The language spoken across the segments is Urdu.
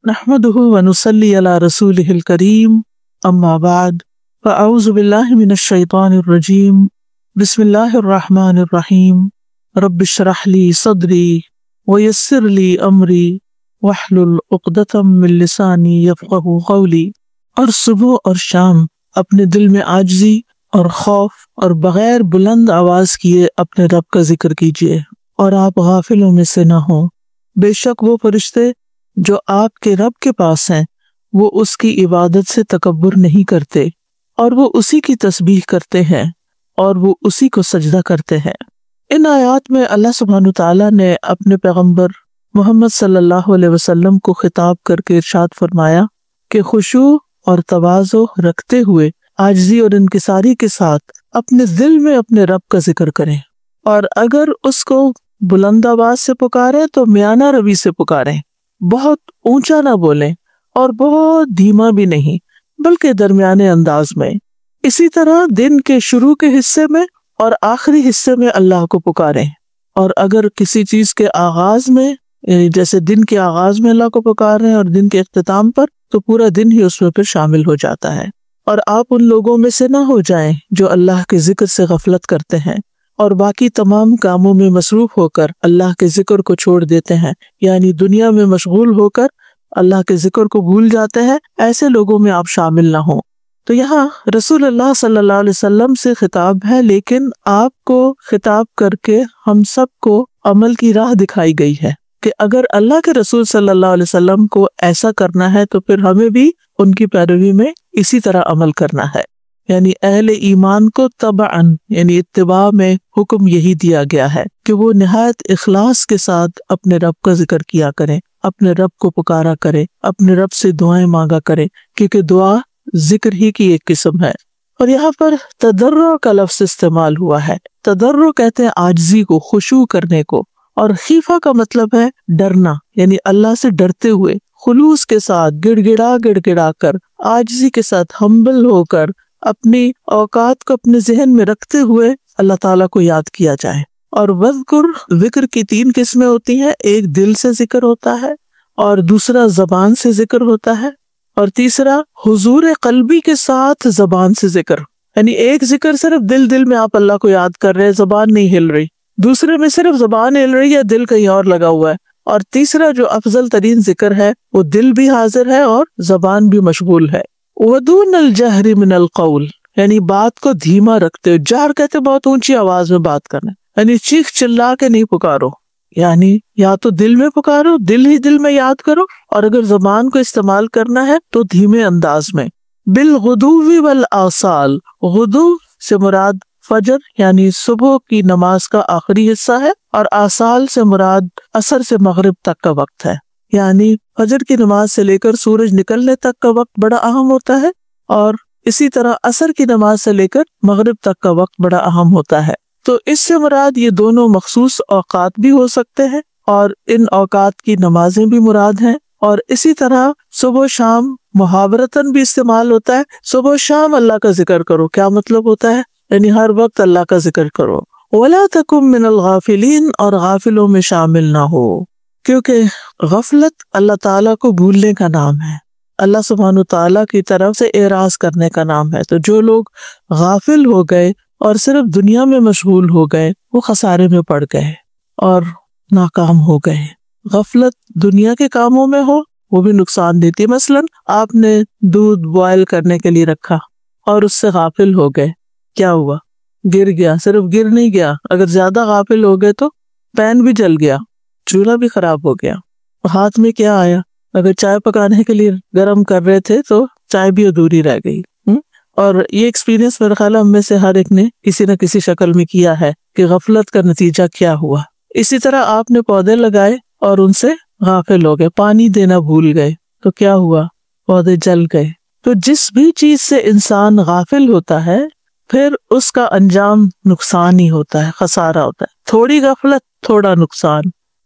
نحمده ونصلي على رسوله الكريم اما بعد فاعوذ بالله من الشيطان الرجيم بسم الله الرحمن الرحيم رب اشرح لي صدري ويسر لي امري واحلل عقدة من لساني يفقهوا قولي۔ اور صبح اور شام اپنے دل میں عاجزی اور خوف اور بغیر بلند آواز کیے اپنے رب کا ذکر کیجیے، اور آپ غافلوں میں سے نہ ہوں۔ بے شک وہ فرشتے جو آپ کے رب کے پاس ہیں وہ اس کی عبادت سے تکبر نہیں کرتے، اور وہ اسی کی تسبیح کرتے ہیں اور وہ اسی کو سجدہ کرتے ہیں۔ ان آیات میں اللہ سبحانہ تعالیٰ نے اپنے پیغمبر محمد صلی اللہ علیہ وسلم کو خطاب کر کے ارشاد فرمایا کہ خشوع اور تواضع رکھتے ہوئے عاجزی اور انکساری کے ساتھ اپنے دل میں اپنے رب کا ذکر کریں، اور اگر اس کو بلند آواز سے پکاریں تو میانہ روی سے پکاریں، بہت اونچا نہ بولیں اور بہت دھیما بھی نہیں بلکہ درمیانے انداز میں۔ اسی طرح دن کے شروع کے حصے میں اور آخری حصے میں اللہ کو پکاریں، اور اگر کسی چیز کے آغاز میں جیسے دن کے آغاز میں اللہ کو پکار رہے ہیں اور دن کے اختتام پر، تو پورا دن ہی اس میں پھر شامل ہو جاتا ہے۔ اور آپ ان لوگوں میں سے نہ ہو جائیں جو اللہ کے ذکر سے غفلت کرتے ہیں اور باقی تمام کاموں میں مصروف ہو کر اللہ کے ذکر کو چھوڑ دیتے ہیں، یعنی دنیا میں مشغول ہو کر اللہ کے ذکر کو بھول جاتے ہیں، ایسے لوگوں میں آپ شامل نہ ہوں۔ تو یہاں رسول اللہ صلی اللہ علیہ وسلم سے خطاب ہے، لیکن آپ کو خطاب کر کے ہم سب کو عمل کی راہ دکھائی گئی ہے کہ اگر اللہ کے رسول صلی اللہ علیہ وسلم کو ایسا کرنا ہے تو پھر ہمیں بھی ان کی پیروی میں اسی طرح عمل کرنا ہے۔ یعنی اہل ایمان کو تبعاً یعنی اتباع میں حکم یہی دیا گیا ہے کہ وہ نہایت اخلاص کے ساتھ اپنے رب کا ذکر کیا کریں، اپنے رب کو پکارا کریں، اپنے رب سے دعائیں مانگا کریں، کیونکہ دعا ذکر ہی کی ایک قسم ہے۔ اور یہاں پر تضرع کا لفظ استعمال ہوا ہے۔ تضرع کہتے ہیں عاجزی کو، خشوع کرنے کو، اور خیفہ کا مطلب ہے ڈرنا، یعنی اللہ سے ڈرتے ہوئے خلوص کے ساتھ گڑ گڑا کر عاجزی کے ساتھ ہمبل ہو کر اپنی اوقات کو اپنے ذہن میں رکھتے ہوئے اللہ تعالیٰ کو یاد کیا جائے۔ اور وذکر، ذکر کی 3 قسمیں ہوتی ہیں، ایک دل سے ذکر ہوتا ہے، اور دوسرا زبان سے ذکر ہوتا ہے، اور تیسرا حضور قلبی کے ساتھ زبان سے ذکر، یعنی ایک ذکر صرف دل میں آپ اللہ کو یاد کر رہے ہیں، زبان نہیں ہل رہی، دوسرے میں صرف زبان ہل رہی ہے، دل کہیں اور لگا ہوا ہے، اور تیسرا جو افضل ترین ذکر ہے وہ دل بھی حاضر ہے اور زبان بھی مشغول ہے۔ وَدُونَ الْجَهْرِ مِنَ الْقَوْلِ، یعنی بات کو دھیما رکھتے ہو۔ جہر کہتے بہت اونچی آواز میں بات کرنا، یعنی چیخ چلا کے نہیں پکارو، یعنی یا تو دل میں پکارو، دل ہی دل میں یاد کرو، اور اگر زبان کو استعمال کرنا ہے تو دھیمے انداز میں۔ بالغدو والآصال، غدو سے مراد فجر یعنی صبح کی نماز کا آخری حصہ ہے، اور آصال سے مراد عصر سے مغرب تک کا وقت ہے، یعنی فجر کی نماز سے لے کر سورج نکلنے تک کا وقت بڑا اہم ہوتا ہے، اور اسی طرح عصر کی نماز سے لے کر مغرب تک کا وقت بڑا اہم ہوتا ہے۔ تو اس سے مراد یہ دونوں مخصوص اوقات بھی ہو سکتے ہیں، اور ان اوقات کی نمازیں بھی مراد ہیں۔ اور اسی طرح صبح و شام محاورتاً بھی استعمال ہوتا ہے، صبح و شام اللہ کا ذکر کرو، کیا مطلب ہوتا ہے؟ یعنی ہر وقت اللہ کا ذکر کرو۔ وَلَا تَكُن مِّنَ الْغَافِلِينَ، اور غافلوں میں شامل نہ ہو، کیونکہ غفلت اللہ تعالیٰ کو بھولنے کا نام ہے، اللہ سبحانہ تعالیٰ کی طرف سے اعراض کرنے کا نام ہے۔ تو جو لوگ غافل ہو گئے اور صرف دنیا میں مشغول ہو گئے وہ خسارے میں پڑ گئے اور ناکام ہو گئے۔ غفلت دنیا کے کاموں میں ہو وہ بھی نقصان دیتی ہے۔ مثلاً آپ نے دودھ بوائل کرنے کے لیے رکھا اور اس سے غافل ہو گئے، کیا ہوا؟ گر گیا۔ صرف گر نہیں گیا، اگر زیادہ غافل ہو گئے تو پین بھی جل گیا، چولہا بھی خراب ہو گیا۔ ہاتھ میں کیا آیا؟ اگر چائے پکانے کے لیے گرم کر رہے تھے تو چائے بھی ادھوری رہ گئی۔ اور یہ ایکسپیرینس میرے خیال ہم میں سے ہر ایک نے کسی نہ کسی شکل میں کیا ہے کہ غفلت کا نتیجہ کیا ہوا۔ اسی طرح آپ نے پودے لگائے اور ان سے غافل ہو گئے، پانی دینا بھول گئے تو کیا ہوا؟ پودے جل گئے۔ تو جس بھی چیز سے انسان غافل ہوتا ہے پھر اس کا انجام نقصان ہی ہوتا ہے، خسارہ ہوتا ہے۔ تھوڑی غفلت تھوڑا نقصان،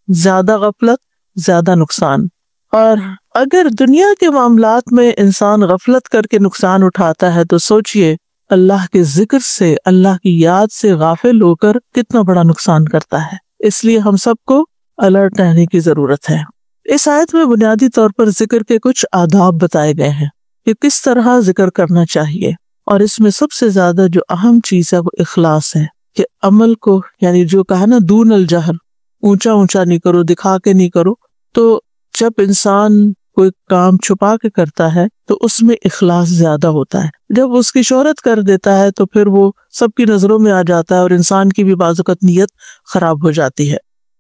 زیادہ غفلت زیادہ نقصان۔ اور اگر دنیا کے معاملات میں انسان غفلت کر کے نقصان اٹھاتا ہے تو سوچئے اللہ کے ذکر سے، اللہ کی یاد سے غافل ہو کر کتنا بڑا نقصان کرتا ہے۔ اس لیے ہم سب کو الرٹ رہنے کی ضرورت ہے۔ اس آیت میں بنیادی طور پر ذکر کے کچھ آداب بتائے گئے ہیں کہ کس طرح ذکر کرنا چاہیے، اور اس میں سب سے زیادہ جو اہم چیز ہے وہ اخلاص ہے، کہ عمل کو یعنی جو کہا نا دون الجہر، اونچا اونچا نہیں کرو، دکھا کے نہیں کرو. تو جب انسان کوئی کام چھپا کے کرتا ہے تو اس میں اخلاص زیادہ ہوتا ہے. جب اس کی شہرت کر دیتا ہے تو پھر وہ سب کی نظروں میں آ جاتا ہے اور انسان کی بھی بعض اوقات نیت خراب ہو جاتی ہے.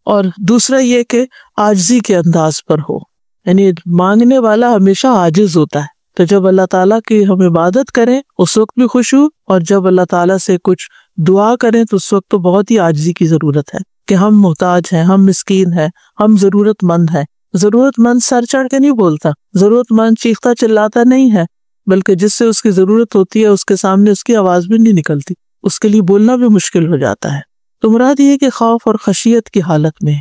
اور دوسرا یہ کہ عاجزی کے انداز پر ہو، یعنی مانگنے والا ہمیشہ عاجز ہوتا ہے. تو جب اللہ تعالیٰ کی ہم عبادت کریں اس وقت بھی خشوع، اور جب اللہ تعالیٰ سے کچھ دعا کریں تو اس وقت تو بہت ہی عاجزی کی ضرورت ہے کہ ہم محتاج ہیں، ہم مسکین ہیں، ہم ضرورت مند ہیں. ضرورت مند سر چڑھ کے نہیں بولتا، ضرورت مند چیختا چلاتا نہیں ہے، بلکہ جس سے اس کی ضرورت ہوتی ہے اس کے سامنے اس کی آواز بھی نہیں نکلتی، اس کے لیے بولنا بھی مشکل ہو جاتا ہے. تو مراد یہ کہ خوف اور خشیت کی حالت میں،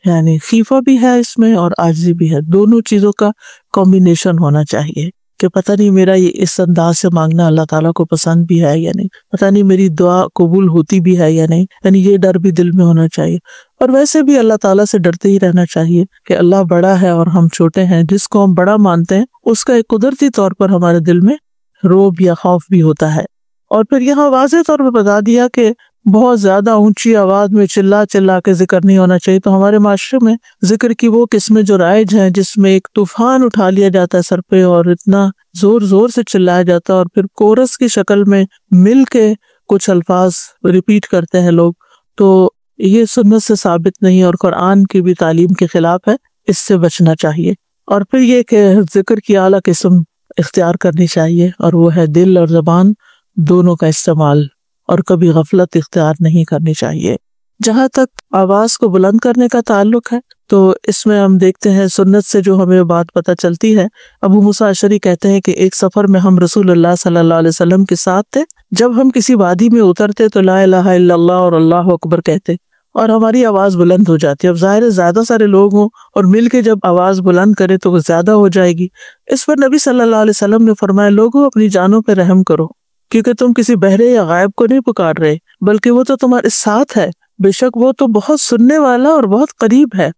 یعنی خیفہ بھی ہے اس میں اور عاجزی بھی ہے، دونوں چیزوں کا کمبینیشن ہونا چاہیے کہ پتہ نہیں میرا یہ اس انداز سے مانگنا اللہ تعالیٰ کو پسند بھی ہے یا نہیں، پتہ نہیں میری دعا قبول ہوتی بھی ہے یا نہیں، یعنی یہ ڈر بھی دل میں ہونا چاہیے. اور ویسے بھی اللہ تعالیٰ سے ڈرتے ہی رہنا چاہیے کہ اللہ بڑا ہے اور ہم چھوٹے ہیں. جس کو ہم بڑا مانتے ہیں اس کا ایک قدرتی طور پر ہمارے دل میں رعب یا خوف بھی ہوتا ہے. اور پھر یہاں واضح طور پر بتا دیا کہ بہت زیادہ اونچی آواز میں چلا چلا کے ذکر نہیں ہونا چاہیے. تو ہمارے معاشرے میں ذکر کی وہ قسمیں جو رائج ہیں جس میں ایک طوفان اٹھا لیا جاتا ہے سر پہ اور اتنا زور زور سے چلایا جاتا ہے اور پھر کورس کی شکل میں مل کے کچھ الفاظ ریپیٹ کرتے ہیں لوگ، تو یہ سنت سے ثابت نہیں اور قرآن کی بھی تعلیم کے خلاف ہے. اس سے بچنا چاہیے. اور پھر یہ کہ ذکر کی اعلیٰ قسم اختیار کرنی چاہیے اور وہ ہے دل اور زبان دونوں کا استعمال، اور کبھی غفلت اختیار نہیں کرنی چاہیے. جہاں تک آواز کو بلند کرنے کا تعلق ہے تو اس میں ہم دیکھتے ہیں سنت سے جو ہمیں بات پتہ چلتی ہے. ابو موسیٰ اشعری کہتے ہیں کہ ایک سفر میں ہم رسول اللہ صلی اللہ علیہ وسلم کے ساتھ تھے. جب ہم کسی وادی میں اترتے تو لا الہ الا اللہ اور اللہ اکبر کہتے اور ہماری آواز بلند ہو جاتی. اب ظاہر ہے زیادہ سارے لوگ ہوں اور مل کے جب آواز بلند کرے تو وہ زیادہ ہو جائے گی. اس پر نبی صلی اللہ علیہ وسلم نے فرمایا لوگوں اپنی جانوں پہ رحم کرو، کیونکہ تم کسی بہرے یا غائب کو نہیں پکار رہے بلکہ وہ تو تمہارے ساتھ ہے، بے شک وہ تو بہت سننے والا اور بہت قریب ہے.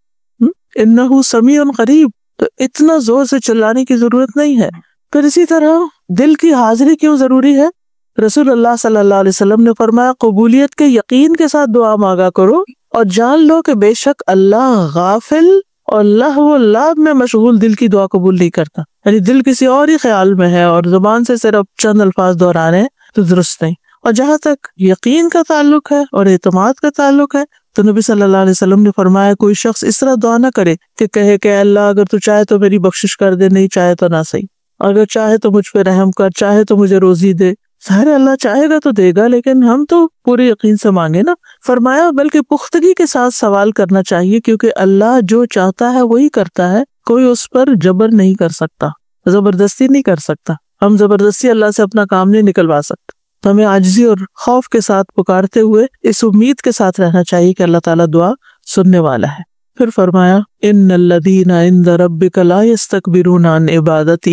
انہ سمیع قریب. تو اتنا زور سے چلانے کی ضرورت نہیں ہے. پھر اسی طرح دل کی حاضری کیوں ضروری ہے؟ رسول اللہ صلی اللہ علیہ وسلم نے فرمایا قبولیت کے یقین کے ساتھ دعا مانگا کرو اور جان لو کہ بے شک اللہ غافل اور لہو و لعب میں مشغول دل کی دعا قبول نہیں کرتا. یعنی دل کسی اور ہی خیال میں ہے اور زبان سے صرف چند الفاظ دہرانے تو درست نہیں. اور جہاں تک یقین کا تعلق ہے اور اعتماد کا تعلق ہے تو نبی صلی اللہ علیہ وسلم نے فرمایا کوئی شخص اس طرح دعا نہ کرے کہ کہے کہ اللہ اگر تو چاہے تو میری بخشش کر دے، نہیں چاہے تو نہ صحیح، اگر چاہے تو مجھ پہ رحم کر، چاہے تو مجھے روزی دے. ظاہر اللہ چاہے گا تو دے گا، لیکن ہم تو پورے یقین سے مانگے نا. فرمایا بلکہ پختگی کے ساتھ سوال کرنا چاہیے کیونکہ اللہ جو چاہتا ہے وہی کرتا ہے، کوئی اس پر جبر نہیں کر سکتا، زبردستی نہیں کر سکتا. ہم زبردستی اللہ سے اپنا کام نہیں نکلوا سکتے. تو ہمیں عاجزی اور خوف کے ساتھ پکارتے ہوئے اس امید کے ساتھ رہنا چاہیے کہ اللہ تعالیٰ دعا سننے والا ہے. پھر فرمایا ان الذین عند ربک لا یستکبرون عن عبادتہ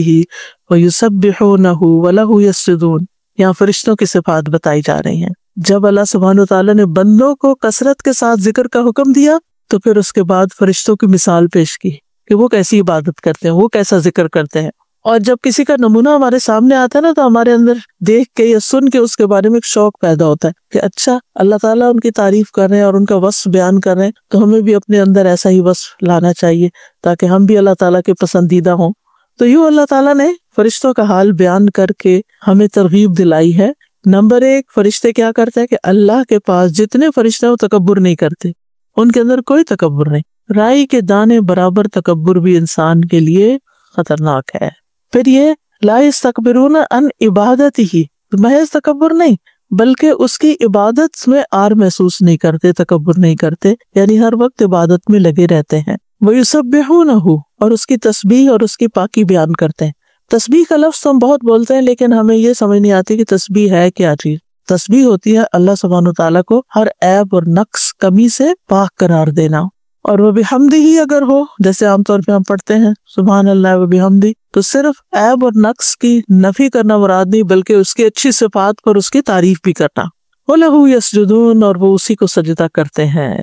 ویسبحونہ ولہ یسجدون. یہاں فرشتوں کی صفات بتائی جا رہی ہیں. جب اللہ سبحانہ وتعالیٰ نے بندوں کو کثرت کے ساتھ ذکر کا حکم دیا تو پھر اس کے بعد فرشتوں کی مثال پیش کی کہ وہ کیسی عبادت کرتے ہیں، وہ کیسا ذکر کرتے ہیں. اور جب کسی کا نمونہ ہمارے سامنے آتا ہے نا تو ہمارے اندر دیکھ کے یا سن کے اس کے بارے میں ایک شوق پیدا ہوتا ہے کہ اچھا اللہ تعالیٰ ان کی تعریف کر رہے ہیں اور ان کا وصف بیان کر رہے ہیں تو ہمیں بھی اپنے اندر ایسا ہی وصف لانا چاہیے تاکہ ہم بھی اللہ تعالیٰ کے پسندیدہ ہوں. تو یوں اللہ تعالیٰ نے فرشتوں کا حال بیان کر کے ہمیں ترغیب دلائی ہے. نمبر 1، فرشتے کیا کرتے ہیں کہ اللہ کے پاس جتنے فرشتے ہیں وہ تکبر نہیں کرتے، ان کے اندر کوئی تکبر نہیں. رائی کے دانے برابر تکبر بھی انسان کے لیے خطرناک ہے. پھر یہ لا یستکبرون عن عبادتہ، محض تکبر نہیں بلکہ اس کی عبادت میں آر محسوس نہیں کرتے، تکبر نہیں کرتے، یعنی ہر وقت عبادت میں لگے رہتے ہیں. وَيُسَبِّحُونَهُ، اور اس کی تسبیح اور اس کی پاکی بیان کرتے ہیں. تسبیح کا لفظ تو ہم بہت بولتے ہیں لیکن ہمیں یہ سمجھ نہیں آتی کہ تسبیح ہے کیا چیز. تسبیح ہوتی ہے اللہ سبحانہ وتعالیٰ کو ہر عیب اور نقص کمی سے پاک قرار دینا. اور وہ بحمدہ ہی اگر ہو، جیسے عام طور پہ ہم پڑھتے ہیں سبحان اللہ و بحمدہ، تو صرف عیب اور نقص کی نفی کرنا مراد نہیں بلکہ اس کی اچھی صفات پر اس کی تعریف بھی کرنا. وَلَهُ يَسْجُدُونَ، اور وہ اسی کو سجدہ کرتے ہیں.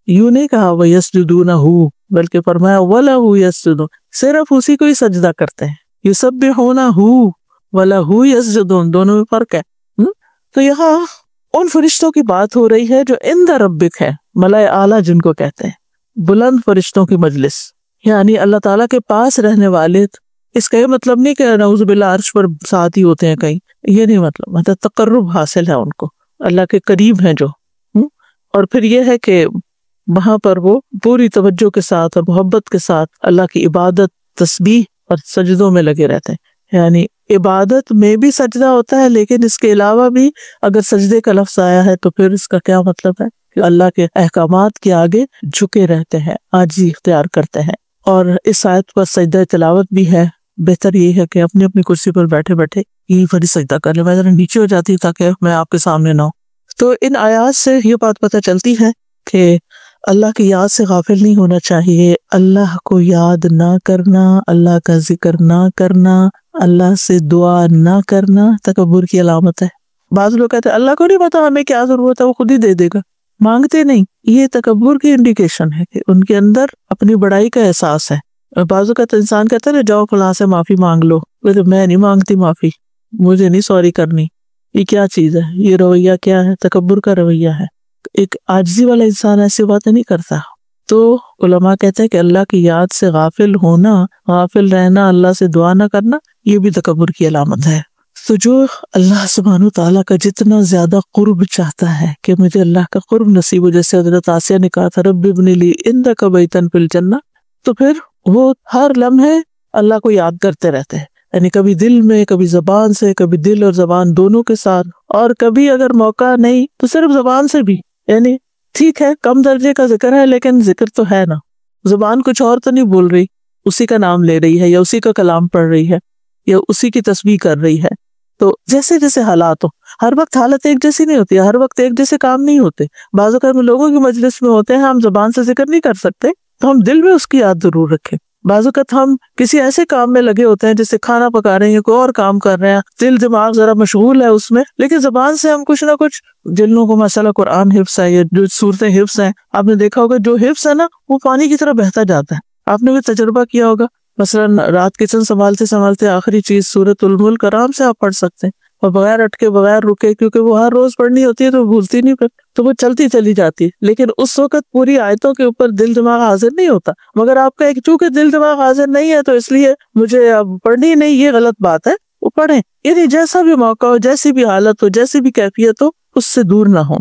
یوں نہیں کہا وَيَسْجُدُونَهُ، بلکہ فرمایا وَلَهُ يَسْجُدُونَ، صرف اسی کو ہی سجدہ کرتے ہیں. يُسَبِّحُونَهُ وَلَهُ يَسْجُدُونَ، دونوں میں فرق ہے. تو یہاں ان فرشتوں کی بات ہو رہی ہے جو عند ربک ہے، ملائے اعلیٰ جن کو کہتے ہیں، بلند فرشتوں کی مجلس، یعنی اللہ تعالیٰ کے پاس رہنے والے. اس کا یہ مطلب نہیں کہ نعوذ باللہ عرش پر ساتھ ہی ہوتے ہیں کہیں، یہ نہیں مطلب تقرب حاصل ہے ان کو، اللہ کے قریب ہیں جو. اور پھر یہ ہے کہ وہاں پر وہ پوری توجہ کے ساتھ اور محبت کے ساتھ اللہ کی عبادت، تسبیح اور سجدوں میں لگے رہتے ہیں. یعنی عبادت میں بھی سجدہ ہوتا ہے، لیکن اس کے علاوہ بھی اگر سجدے کا لفظ آیا ہے تو پھر اس کا کیا مطلب ہے کہ اللہ کے احکامات کے آگے جھکے رہتے ہیں، عاجزی اختیار کرتے ہیں. اور اس آیت پر سجدہ تلاوت بھی ہے. بہتر یہ ہے کہ اپنی اپنی کرسی پر بیٹھے بیٹھے یہی فری سجدہ کر لیں. میں ذرا نیچے ہو جاتی تاکہ میں آپ کے سامنے نہ ہوں. تو ان آیات سے یہ بات پتہ چلتی ہے کہ اللہ کی یاد سے غافل نہیں ہونا چاہیے. اللہ کو یاد نہ کرنا، اللہ کا ذکر نہ کرنا، اللہ سے دعا نہ کرنا تکبر کی علامت ہے. بعض لوگ کہتے ہیں اللہ کو نہیں پتا ہمیں کیا ضرورت ہے، وہ خود ہی دے دے گا، مانگتے نہیں. یہ تکبر کی انڈیکیشن ہے کہ ان کے اندر اپنی بڑائی کا احساس ہے. بعضوں کا انسان کہتا ہے نا جاؤ فلاں سے معافی مانگ لو، میں نہیں مانگتی معافی، مجھے نہیں سوری کرنی. یہ کیا چیز ہے؟ یہ رویہ کیا ہے؟ تکبر کا رویہ ہے. ایک عاجزی والا انسان ایسی باتیں نہیں کرتا. تو علماء کہتے ہیں کہ اللہ کی یاد سے غافل ہونا، غافل رہنا، اللہ سے دعا نہ کرنا، یہ بھی تکبر کی علامت ہے. تو جو اللہ سبحانہ تعالیٰ کا جتنا زیادہ قرب چاہتا ہے کہ مجھے اللہ کا قرب نصیب ہو، جیسے حضرت آسیہ نے کہا تھا رب ابن لی عندک بیتا فی الجنہ، تو پھر وہ ہر لمحے اللہ کو یاد کرتے رہتے ہیں. یعنی کبھی دل میں، کبھی زبان سے، کبھی دل اور زبان دونوں کے ساتھ، اور کبھی اگر موقع نہیں تو صرف زبان سے بھی. یعنی ٹھیک ہے کم درجے کا ذکر ہے لیکن ذکر تو ہے نا. زبان کچھ اور تو نہیں بول رہی، اسی کا نام لے رہی ہے یا اسی کا کلام پڑھ رہی ہے یا اسی کی تسبیح کر رہی ہے. تو جیسے جیسے حالات ہو، ہر وقت حالت ایک جیسی نہیں ہوتی، ہر وقت ایک جیسے کام نہیں ہوتے. بعض اوقات میں لوگوں کی مجلس میں ہوتے ہیں، ہم زبان سے ذکر نہیں کر سکتے تو ہم دل میں اس کی یاد ضرور رکھیں. بعض اوقات ہم کسی ایسے کام میں لگے ہوتے ہیں جیسے کھانا پکا رہے ہیں، کوئی اور کام کر رہے ہیں، دل دماغ ذرا مشغول ہے اس میں، لیکن زبان سے ہم کچھ نہ کچھ، جن لوگوں کو مسئلہ قرآن حفظ ہے یا جو صورتیں حفظ ہیں، آپ نے دیکھا ہوگا جو حفظ ہے نا وہ پانی کی طرح بہتا جاتا ہے. آپ نے بھی تجربہ کیا ہوگا. مثلا رات کچن سنبھالتے سنبھالتے آخری چیز سورۃ الملک آرام سے آپ پڑھ سکتے ہیں اور بغیر اٹکے، بغیر رکے، کیونکہ وہ ہر روز پڑھنی ہوتی ہے تو بھولتی نہیں، پھر تو وہ چلتی چلی جاتی ہے. لیکن اس وقت پوری آیتوں کے اوپر دل دماغ حاضر نہیں ہوتا. مگر آپ کا ایک چونکہ دل دماغ حاضر نہیں ہے تو اس لیے مجھے اب پڑھنی نہیں، یہ غلط بات ہے. وہ پڑھیں، یعنی جیسا بھی موقع ہو، جیسی بھی حالت ہو، جیسی بھی کیفیت ہو، اس سے دور نہ ہو.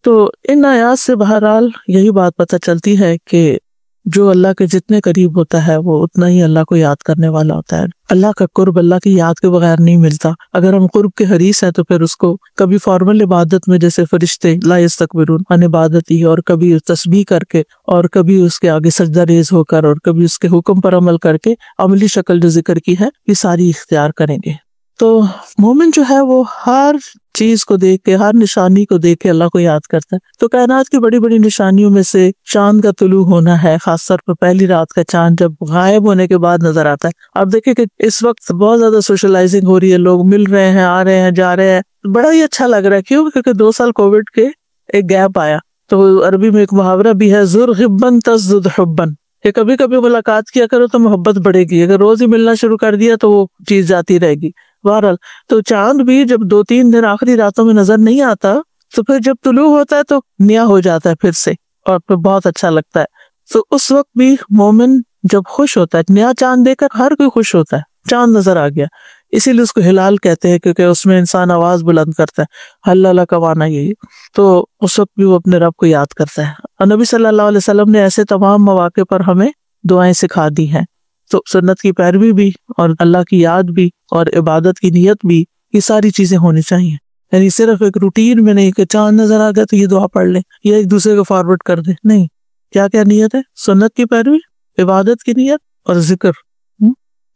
تو ان آیات سے بہرحال یہی بات پتہ چلتی ہے کہ جو اللہ کے جتنے قریب ہوتا ہے وہ اتنا ہی اللہ کو یاد کرنے والا ہوتا ہے. اللہ کا قرب اللہ کی یاد کے بغیر نہیں ملتا. اگر ہم قرب کے حریص ہیں تو پھر اس کو کبھی فارمل عبادت میں جیسے فرشتے لا یستکبرون عن عبادتی، اور کبھی تسبیح کر کے، اور کبھی اس کے آگے سجدہ ریز ہو کر، اور کبھی اس کے حکم پر عمل کر کے، عملی شکل جو ذکر کی ہے یہ ساری اختیار کریں گے. تو مومن جو ہے وہ ہر چیز کو دیکھ کے، ہر نشانی کو دیکھ کے اللہ کو یاد کرتا ہے. تو کائنات کی بڑی بڑی نشانیوں میں سے چاند کا طلوع ہونا ہے، خاص طور پر پہلی رات کا چاند جب غائب ہونے کے بعد نظر آتا ہے. آپ دیکھیں کہ اس وقت بہت زیادہ سوشلائزنگ ہو رہی ہے، لوگ مل رہے ہیں، آ رہے ہیں، جا رہے ہیں، بڑا ہی اچھا لگ رہا ہے. کیوں؟ کیونکہ 2 سال کووڈ کے ایک گیپ آیا. تو عربی میں ایک محاورہ بھی ہے، زر غبن تزدد حبن، کہ کبھی کبھی ملاقات کیا کرو تو محبت بڑھے گی، اگر روز ہی ملنا شروع کر دیا تو وہ چیز جاتی رہے گی. بہرحال تو چاند بھی جب 2-3 دن آخری راتوں میں نظر نہیں آتا تو پھر جب طلوع ہوتا ہے تو نیا ہو جاتا ہے پھر سے، اور پھر بہت اچھا لگتا ہے. تو اس وقت بھی مومن جب خوش ہوتا ہے، نیا چاند دیکھ کر ہر کوئی خوش ہوتا ہے، چاند نظر آ گیا. اسی لیے اس کو ہلال کہتے ہیں، کیونکہ اس میں انسان آواز بلند کرتا ہے، ہلالہ کا معنی یہی. تو اس وقت بھی وہ اپنے رب کو یاد کرتا ہے. اور نبی صلی اللہ علیہ وسلم نے ایسے تمام مواقع پر ہمیں دعائیں سکھا دی ہیں. تو سنت کی پیروی بھی، اور اللہ کی یاد بھی، اور عبادت کی نیت بھی، یہ ساری چیزیں ہونی چاہیے. یعنی صرف ایک روٹین میں نہیں کہ چاند نظر آ گیا تو یہ دعا پڑھ لیں یا ایک دوسرے کو فارورڈ کر دیں. نہیں، کیا کیا نیت ہے؟ سنت کی پیروی، عبادت کی نیت، اور ذکر،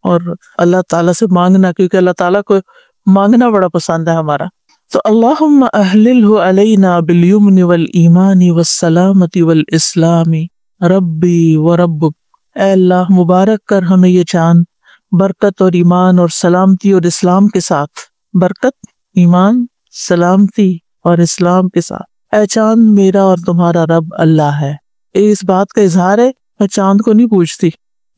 اور اللہ تعالیٰ سے مانگنا، کیونکہ اللہ تعالیٰ کو مانگنا بڑا پسند ہے ہمارا. تو اللہم اہللہ علینا بالیمن والایمان والسلامت والاسلام ربی وربک. اے اللہ مبارک کر ہمیں یہ چاند برکت اور ایمان اور سلامتی اور اسلام کے ساتھ، برکت، ایمان، سلامتی اور اسلام کے ساتھ. اے چاند میرا اور تمہارا رب اللہ ہے. اس بات کا اظہار ہے میں چاند کو نہیں پوچھتی،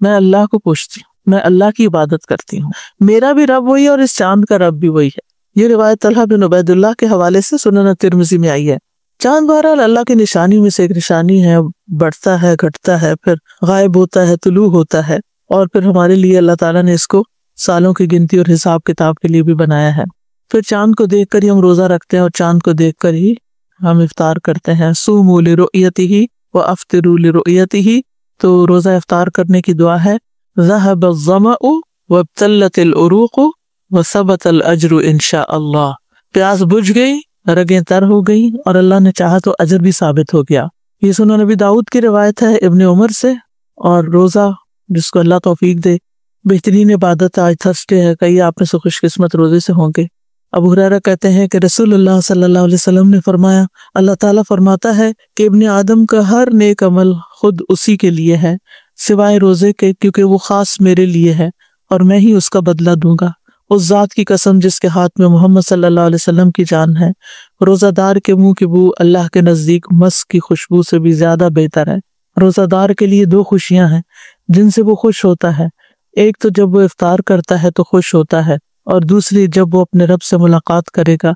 میں اللہ کو پوچھتی ہوں، میں اللہ کی عبادت کرتی ہوں، میرا بھی رب وہی ہے اور اس چاند کا رب بھی وہی ہے۔ یہ روایت طلحہ بن عبید اللہ کے حوالے سے سنن ترمذی میں آئی ہے۔ چاند بہرحال اللہ کی نشانی میں سے ایک نشانی ہے، بڑھتا ہے، گھٹتا ہے، پھر غائب ہوتا ہے، طلوع ہوتا ہے، اور پھر ہمارے لیے اللہ تعالیٰ نے اس کو سالوں کی گنتی اور حساب کتاب کے لیے بھی بنایا ہے۔ پھر چاند کو دیکھ کر ہی ہم روزہ رکھتے ہیں اور چاند کو دیکھ کر ہی ہم افطار کرتے ہیں۔ صوموا لرؤیتہ وافطروا لرؤیتہ، تو روزہ افطار کرنے کی دعا ہے ذهب الظمأ وابتلت العروق وثبت الاجر انشاء اللہ، پیاس بجھ گئی، رگیں تر ہو گئی، اور اللہ نے چاہا تو اجر بھی ثابت ہو گیا۔ یہ سنن نبی داؤد کی روایت ہے ابن عمر سے۔ اور روزہ جس کو اللہ توفیق دے، بہترین عبادت ہے۔ آج تھرسڈے ہے، کئی آپ میں سے خوش قسمت روزے سے ہوں گے۔ ابو ہریرہ کہتے ہیں کہ رسول اللہ صلی اللہ علیہ وسلم نے فرمایا، اللہ تعالیٰ فرماتا ہے کہ ابن آدم کا ہر نیک عمل خود اسی کے لیے ہے سوائے روزے کے، کیونکہ وہ خاص میرے لیے ہے اور میں ہی اس کا بدلہ دوں گا۔ اس ذات کی قسم جس کے ہاتھ میں محمد صلی اللہ علیہ وسلم کی جان ہے، روزہ دار کے منہ کی بو اللہ کے نزدیک مسک کی خوشبو سے بھی زیادہ بہتر ہے۔ روزہ دار کے لیے دو خوشیاں ہیں جن سے وہ خوش ہوتا ہے، ایک تو جب وہ افطار کرتا ہے تو خوش ہوتا ہے، اور دوسری جب وہ اپنے رب سے ملاقات کرے گا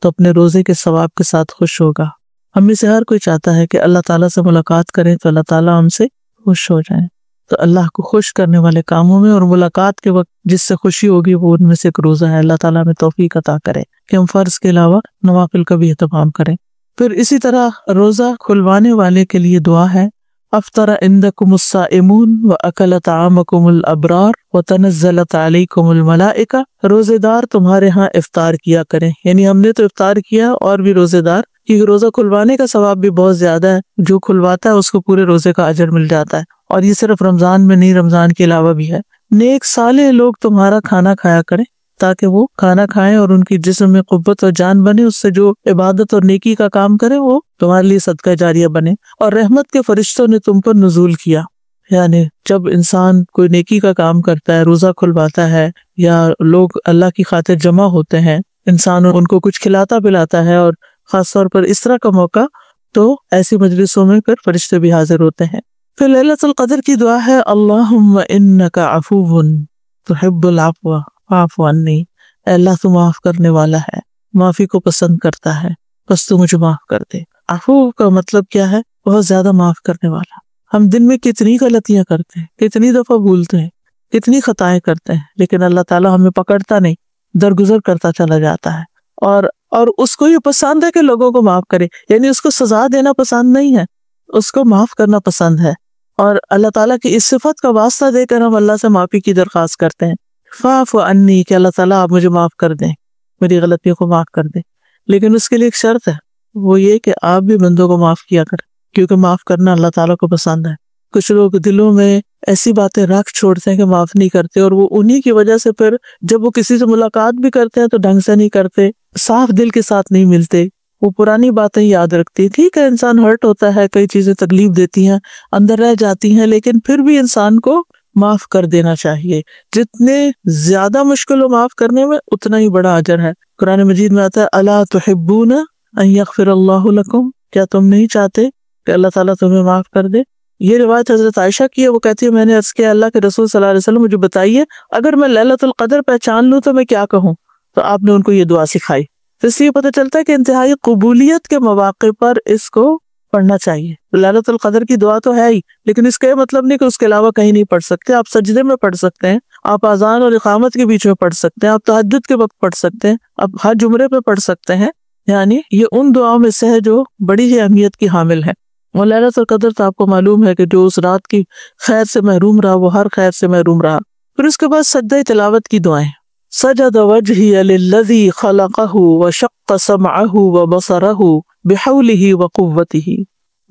تو اپنے روزے کے ثواب کے ساتھ خوش ہوگا۔ ہم میں سے ہر کوئی چاہتا ہے کہ اللہ تعالیٰ سے ملاقات کریں تو اللہ تعالیٰ ہم سے خوش ہو جائیں۔ تو اللہ کو خوش کرنے والے کاموں میں اور ملاقات کے وقت جس سے خوشی ہوگی وہ ان میں سے ایک روزہ ہے۔ اللہ تعالیٰ ہمیں توفیق عطا کرے کہ ہم فرض کے علاوہ نوافل کا بھی اہتمام کریں۔ پھر اسی طرح روزہ کھلوانے والے کے لیے دعا ہے افطر عندکم الصائمون واکل طعامکم الابرار وتنزلت علیکم الملائکہ، روزے دار تمہارے ہاں افطار کیا کریں، یعنی ہم نے تو افطار کیا اور بھی روزے دار، کیونکہ روزہ کھلوانے کا ثواب بھی بہت زیادہ ہے، جو کھلواتا ہے اس کو پورے روزے کا اجر مل جاتا ہے، اور یہ صرف رمضان میں نہیں، رمضان کے علاوہ بھی ہے۔ نیک صالح لوگ تمہارا کھانا کھایا کریں تاکہ وہ کھانا کھائیں اور ان کی جسم میں قوت اور جان بنے، اس سے جو عبادت اور نیکی کا کام کرے وہ تمہارے لیے صدقہ جاریہ بنے۔ اور رحمت کے فرشتوں نے تم پر نزول کیا، یعنی جب انسان کوئی نیکی کا کام کرتا ہے، روزہ کھلواتا ہے، یا لوگ اللہ کی خاطر جمع ہوتے ہیں، انسان ان کو کچھ کھلاتا پلاتا ہے، اور خاص طور پر اس طرح کا موقع تو ایسی مجلسوں میں پھر فرشتے بھی حاضر ہوتے ہیں۔ پھر لیلۃ القدر کی دعا ہے اللہم انک عفو تحب العفو فاعف عنی، اے اللہ تو معاف کرنے والا ہے، معافی کو پسند کرتا ہے، بس تو مجھے معاف کر دے۔ عفو کا مطلب کیا ہے؟ بہت زیادہ معاف کرنے والا۔ ہم دن میں کتنی غلطیاں کرتے ہیں، کتنی دفعہ بھولتے ہیں، کتنی خطائیں کرتے ہیں، لیکن اللہ تعالیٰ ہمیں پکڑتا نہیں، درگزر کرتا چلا جاتا ہے، اور اس کو یہ پسند ہے کہ لوگوں کو معاف کرے، یعنی اس کو سزا دینا پسند نہیں ہے، اس کو معاف کرنا پسند ہے۔ اور اللہ تعالیٰ کی اس صفت کا واسطہ دے کر ہم اللہ سے معافی کی درخواست کرتے ہیں، فاعف عنی، کہ اللہ تعالیٰ آپ مجھے معاف کر دیں، میری غلطیوں کو معاف کر دیں۔ لیکن اس کے لیے ایک شرط ہے، وہ یہ کہ آپ بھی بندوں کو معاف کیا کریں، کیونکہ معاف کرنا اللہ تعالیٰ کو پسند ہے۔ کچھ لوگ دلوں میں ایسی باتیں رکھ چھوڑتے ہیں کہ معاف نہیں کرتے، اور وہ انہی کی وجہ سے پھر جب وہ کسی سے ملاقات بھی کرتے ہیں تو ڈھنگ سے نہیں کرتے، صاف دل کے ساتھ نہیں ملتے، وہ پرانی باتیں یاد رکھتی۔ ٹھیک ہے، انسان ہرٹ ہوتا ہے، کئی چیزیں تکلیف دیتی ہیں، اندر رہ جاتی ہیں، لیکن پھر بھی انسان کو معاف کر دینا چاہیے۔ جتنے زیادہ مشکل ہو معاف کرنے میں اتنا ہی بڑا اجر ہے۔ قرآن مجید میں آتا ہے الا تحبون ان یغفر اللہ لکم، کیا تم نہیں چاہتے کہ اللہ تعالیٰ تمہیں معاف کر دے؟ یہ روایت حضرت عائشہ کی ہے، وہ کہتی ہے میں نے عرض کیا اللہ کے رسول صلی اللہ علیہ وسلم مجھے بتائیے اگر میں لیلۃ القدر پہچان لوں تو میں کیا کہوں؟ تو آپ نے ان کو یہ دعا سکھائی۔ اس سے یہ پتہ چلتا ہے کہ انتہائی قبولیت کے مواقع پر اس کو پڑھنا چاہیے۔ لیلۃ القدر کی دعا تو ہے ہی، لیکن اس کا یہ مطلب نہیں کہ اس کے علاوہ کہیں نہیں پڑھ سکتے۔ آپ سجدے میں پڑھ سکتے ہیں، آپ اذان اور اقامت کے بیچ میں پڑھ سکتے ہیں، آپ تہجد کے وقت پڑھ سکتے ہیں، آپ ہر جمعے پہ پڑھ سکتے ہیں، یعنی یہ ان دعاؤں میں سے ہے جو بڑی ہی اہمیت کی حامل ہے۔ اور لیلۃ القدر تو آپ کو معلوم ہے کہ جو اس رات کی خیر سے محروم رہا وہ ہر خیر سے محروم رہا۔ پھر اس کے بعد سجدہ تلاوت کی دعائیں، سجد وجہی للذی خلقہ وشق سمعہ وبصرہ بحولہ وقوتہ،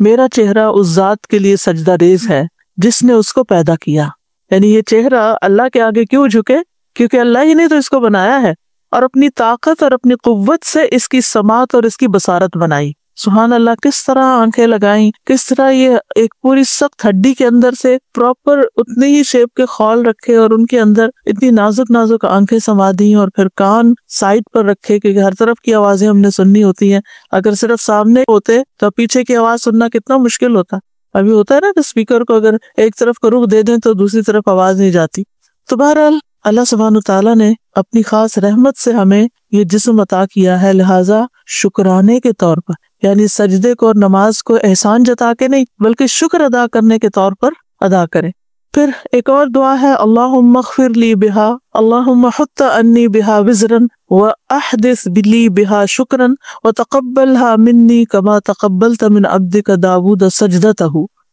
میرا چہرہ اس ذات کے لیے سجدہ ریز ہے جس نے اس کو پیدا کیا، یعنی یہ چہرہ اللہ کے آگے کیوں جھکے؟ کیونکہ اللہ ہی نے تو اس کو بنایا ہے، اور اپنی طاقت اور اپنی قوت سے اس کی سماعت اور اس کی بصارت بنائی۔ سبحان اللہ، کس طرح آنکھیں لگائیں، کس طرح یہ ایک پوری سخت ہڈی کے اندر سے پراپر اتنی ہی شیپ کے خال رکھے، اور ان کے اندر اتنی نازک نازک آنکھیں سما دی، اور پھر کان سائڈ پر رکھے کیونکہ ہر طرف کی آوازیں ہم نے سننی ہوتی ہیں، اگر صرف سامنے ہوتے تو پیچھے کی آواز سننا کتنا مشکل ہوتا۔ ابھی ہوتا ہے نا کہ اسپیکر کو اگر ایک طرف کا رخ دے دیں تو دوسری طرف آواز نہیں جاتی. تو بہرحال اللہ سبحانہ تعالیٰ نے اپنی خاص رحمت سے ہمیں یہ جسم عطا کیا ہے، لہٰذا شکرانے کے طور پر، یعنی سجدے کو اور نماز کو احسان جتا کے نہیں بلکہ شکر ادا کرنے کے طور پر ادا کریں. پھر ایک اور دعا ہے، اللہم اغفر لی بہا، اللہم حط انی بہا وزرن واحدث لی بہا شکرن وتقبلها منی کما تقبلت من عبدک داود سجدتہ.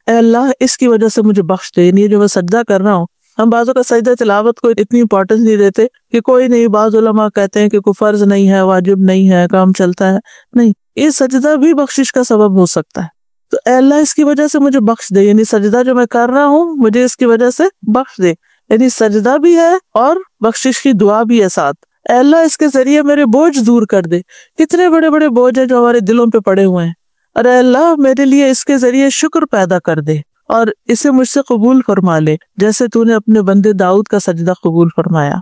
اے اللہ اس کی وجہ سے مجھے بخش دے. یہ جو میں سجدہ کر رہا ہوں، ہم بعضوں کا سجدہ تلاوت کو اتنی امپورٹنس نہیں دیتے کہ کوئی نہیں، بعض علماء کہتے ہیں کہ کوئی فرض نہیں ہے، واجب نہیں ہے، کام چلتا ہے. نہیں، یہ سجدہ بھی بخشش کا سبب ہو سکتا ہے. تو اے اللہ اس کی وجہ سے مجھے بخش دے، یعنی سجدہ جو میں کر رہا ہوں مجھے اس کی وجہ سے بخش دے، یعنی سجدہ بھی ہے اور بخشش کی دعا بھی ہے ساتھ. اے اللہ اس کے ذریعے میرے بوجھ دور کر دے. کتنے بڑے بڑے بوجھ ہیں جو ہمارے دلوں پہ پڑے ہوئے ہیں، اور اے اللہ میرے لیے اس کے ذریعے شکر پیدا کر دے اور اسے مجھ سے قبول فرما لے، جیسے تو نے اپنے بندے داؤد کا سجدہ قبول فرمایا.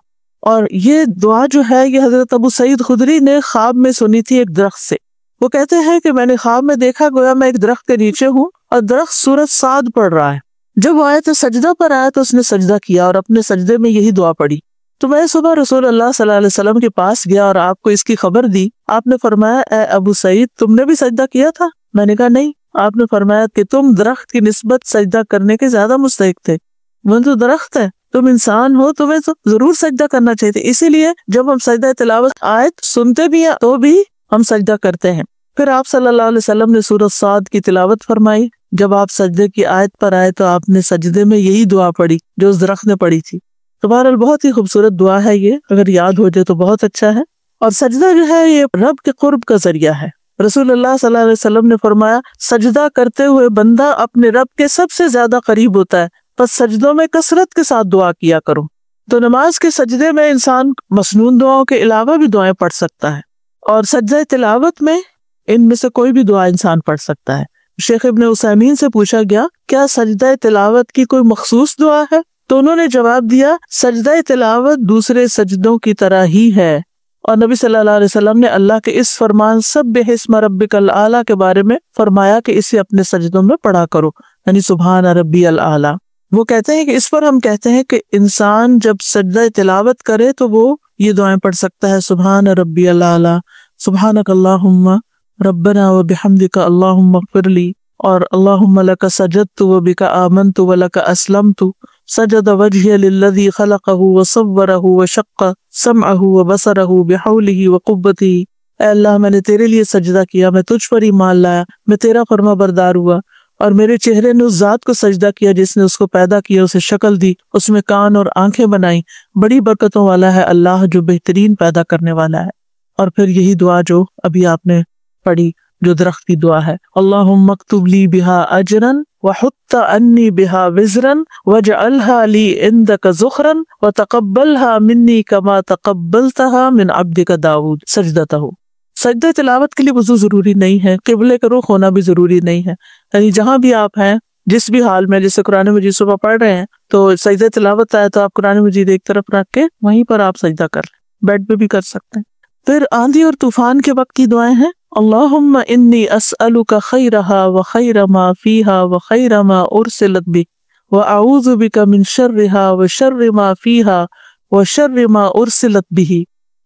اور یہ دعا جو ہے یہ حضرت ابو سعید خدری نے خواب میں سنی تھی ایک درخت سے. وہ کہتے ہیں کہ میں نے خواب میں دیکھا گویا میں ایک درخت کے نیچے ہوں اور درخت سورۃ صاد پڑھ رہا ہے. جب وہ آیت سجدہ پر آیا تو اس نے سجدہ کیا اور اپنے سجدے میں یہی دعا پڑھی. تو میں صبح رسول اللہ صلی اللہ علیہ وسلم کے پاس گیا اور آپ کو اس کی خبر دی. آپ نے فرمایا، اے ابو سعید تم نے بھی سجدہ کیا تھا؟ میں نے کہا نہیں. آپ نے فرمایا کہ تم درخت کی نسبت سجدہ کرنے کے زیادہ مستحق تھے. وہ تو درخت ہے، تم انسان ہو، تمہیں تو ضرور سجدہ کرنا چاہیے. اسی لیے جب ہم سجدہ تلاوت آیت سنتے بھی ہیں تو بھی ہم سجدہ کرتے ہیں. پھر آپ صلی اللہ علیہ وسلم نے سورۃ صاد کی تلاوت فرمائی. جب آپ سجدے کی آیت پر آئے تو آپ نے سجدے میں یہی دعا پڑھی جو اس درخت نے پڑھی تھی. تو بہرحال بہت ہی خوبصورت دعا ہے یہ، اگر یاد ہو جائے تو بہت اچھا ہے. اور سجدہ جو ہے یہ رب کے قرب کا ذریعہ ہے. رسول اللہ صلی اللہ علیہ وسلم نے فرمایا، سجدہ کرتے ہوئے بندہ اپنے رب کے سب سے زیادہ قریب ہوتا ہے، بس سجدوں میں کثرت کے ساتھ دعا کیا کرو. تو نماز کے سجدے میں انسان مسنون دعاؤں کے علاوہ بھی دعائیں پڑھ سکتا ہے، اور سجدہ تلاوت میں ان میں سے کوئی بھی دعا انسان پڑھ سکتا ہے. شیخ ابن عثیمین سے پوچھا گیا، کیا سجدہ تلاوت کی کوئی مخصوص دعا ہے؟ تو انہوں نے جواب دیا، سجدہ تلاوت دوسرے سجدوں کی طرح ہی ہے. اور نبی صلی اللہ علیہ وسلم نے اللہ کے اس فرمان سبح اسم ربک الاعلی کے بارے میں فرمایا کہ اسے اپنے سجدوں میں پڑھا کرو، یعنی سبحان ربی الاعلی. وہ کہتے ہیں کہ اس پر ہم کہتے ہیں کہ انسان جب سجدہ تلاوت کرے تو وہ یہ دعائیں پڑھ سکتا ہے، سبحان ربی الاعلی، سبحانک اللہم ربنا وبحمدک اللہم اغفر لی، اور اللہم لک سجدت وبک آمنت ولک اسلمت، سجد وجہی للذی خلقہ وصورہ وشق سمعہ وبصرہ بحولہ وقوتہ. اے اللہ میں نے تیرے لیے سجدہ کیا، میں تجھ پر ایمان لایا، میں تیرا فرما بردار ہوا، اور میرے چہرے نے اس ذات کو سجدہ کیا جس نے اس کو پیدا کیا، اسے شکل دی، اس میں کان اور آنکھیں بنائیں. بڑی برکتوں والا ہے اللہ جو بہترین پیدا کرنے والا ہے. اور پھر یہی دعا جو ابھی آپ نے پڑھی جو درخت کی دعا ہے، اللہم اکتب لی بہا اجرا وحط انی بہا وزرا واجعلها لی عندک ذخرا وتقبلها منی کما تقبلتها من عبدک داود سجدتہ. سجدہ تلاوت کے لیے وضو ضروری نہیں ہے، قبلے کا رخ ہونا بھی ضروری نہیں ہے، یعنی جہاں بھی آپ ہیں جس بھی حال میں، جیسے قرآن مجید صبح پڑھ رہے ہیں تو سجدہ تلاوت آئے تو آپ قرآن مجید ایک طرف رکھ کے وہیں پر آپ سجدہ کر لیں، بیڈ پہ بھی کر سکتے ہیں. پھر آندھی اور طوفان کے وقت کی دعائیں ہیں، اللہم انی اسألک خیرہا وخیر ما فیہا وخیر ما ارسلت بہ واعوذ بک من شرہا وشر ما فیہا وشر ما ارسلت بہ.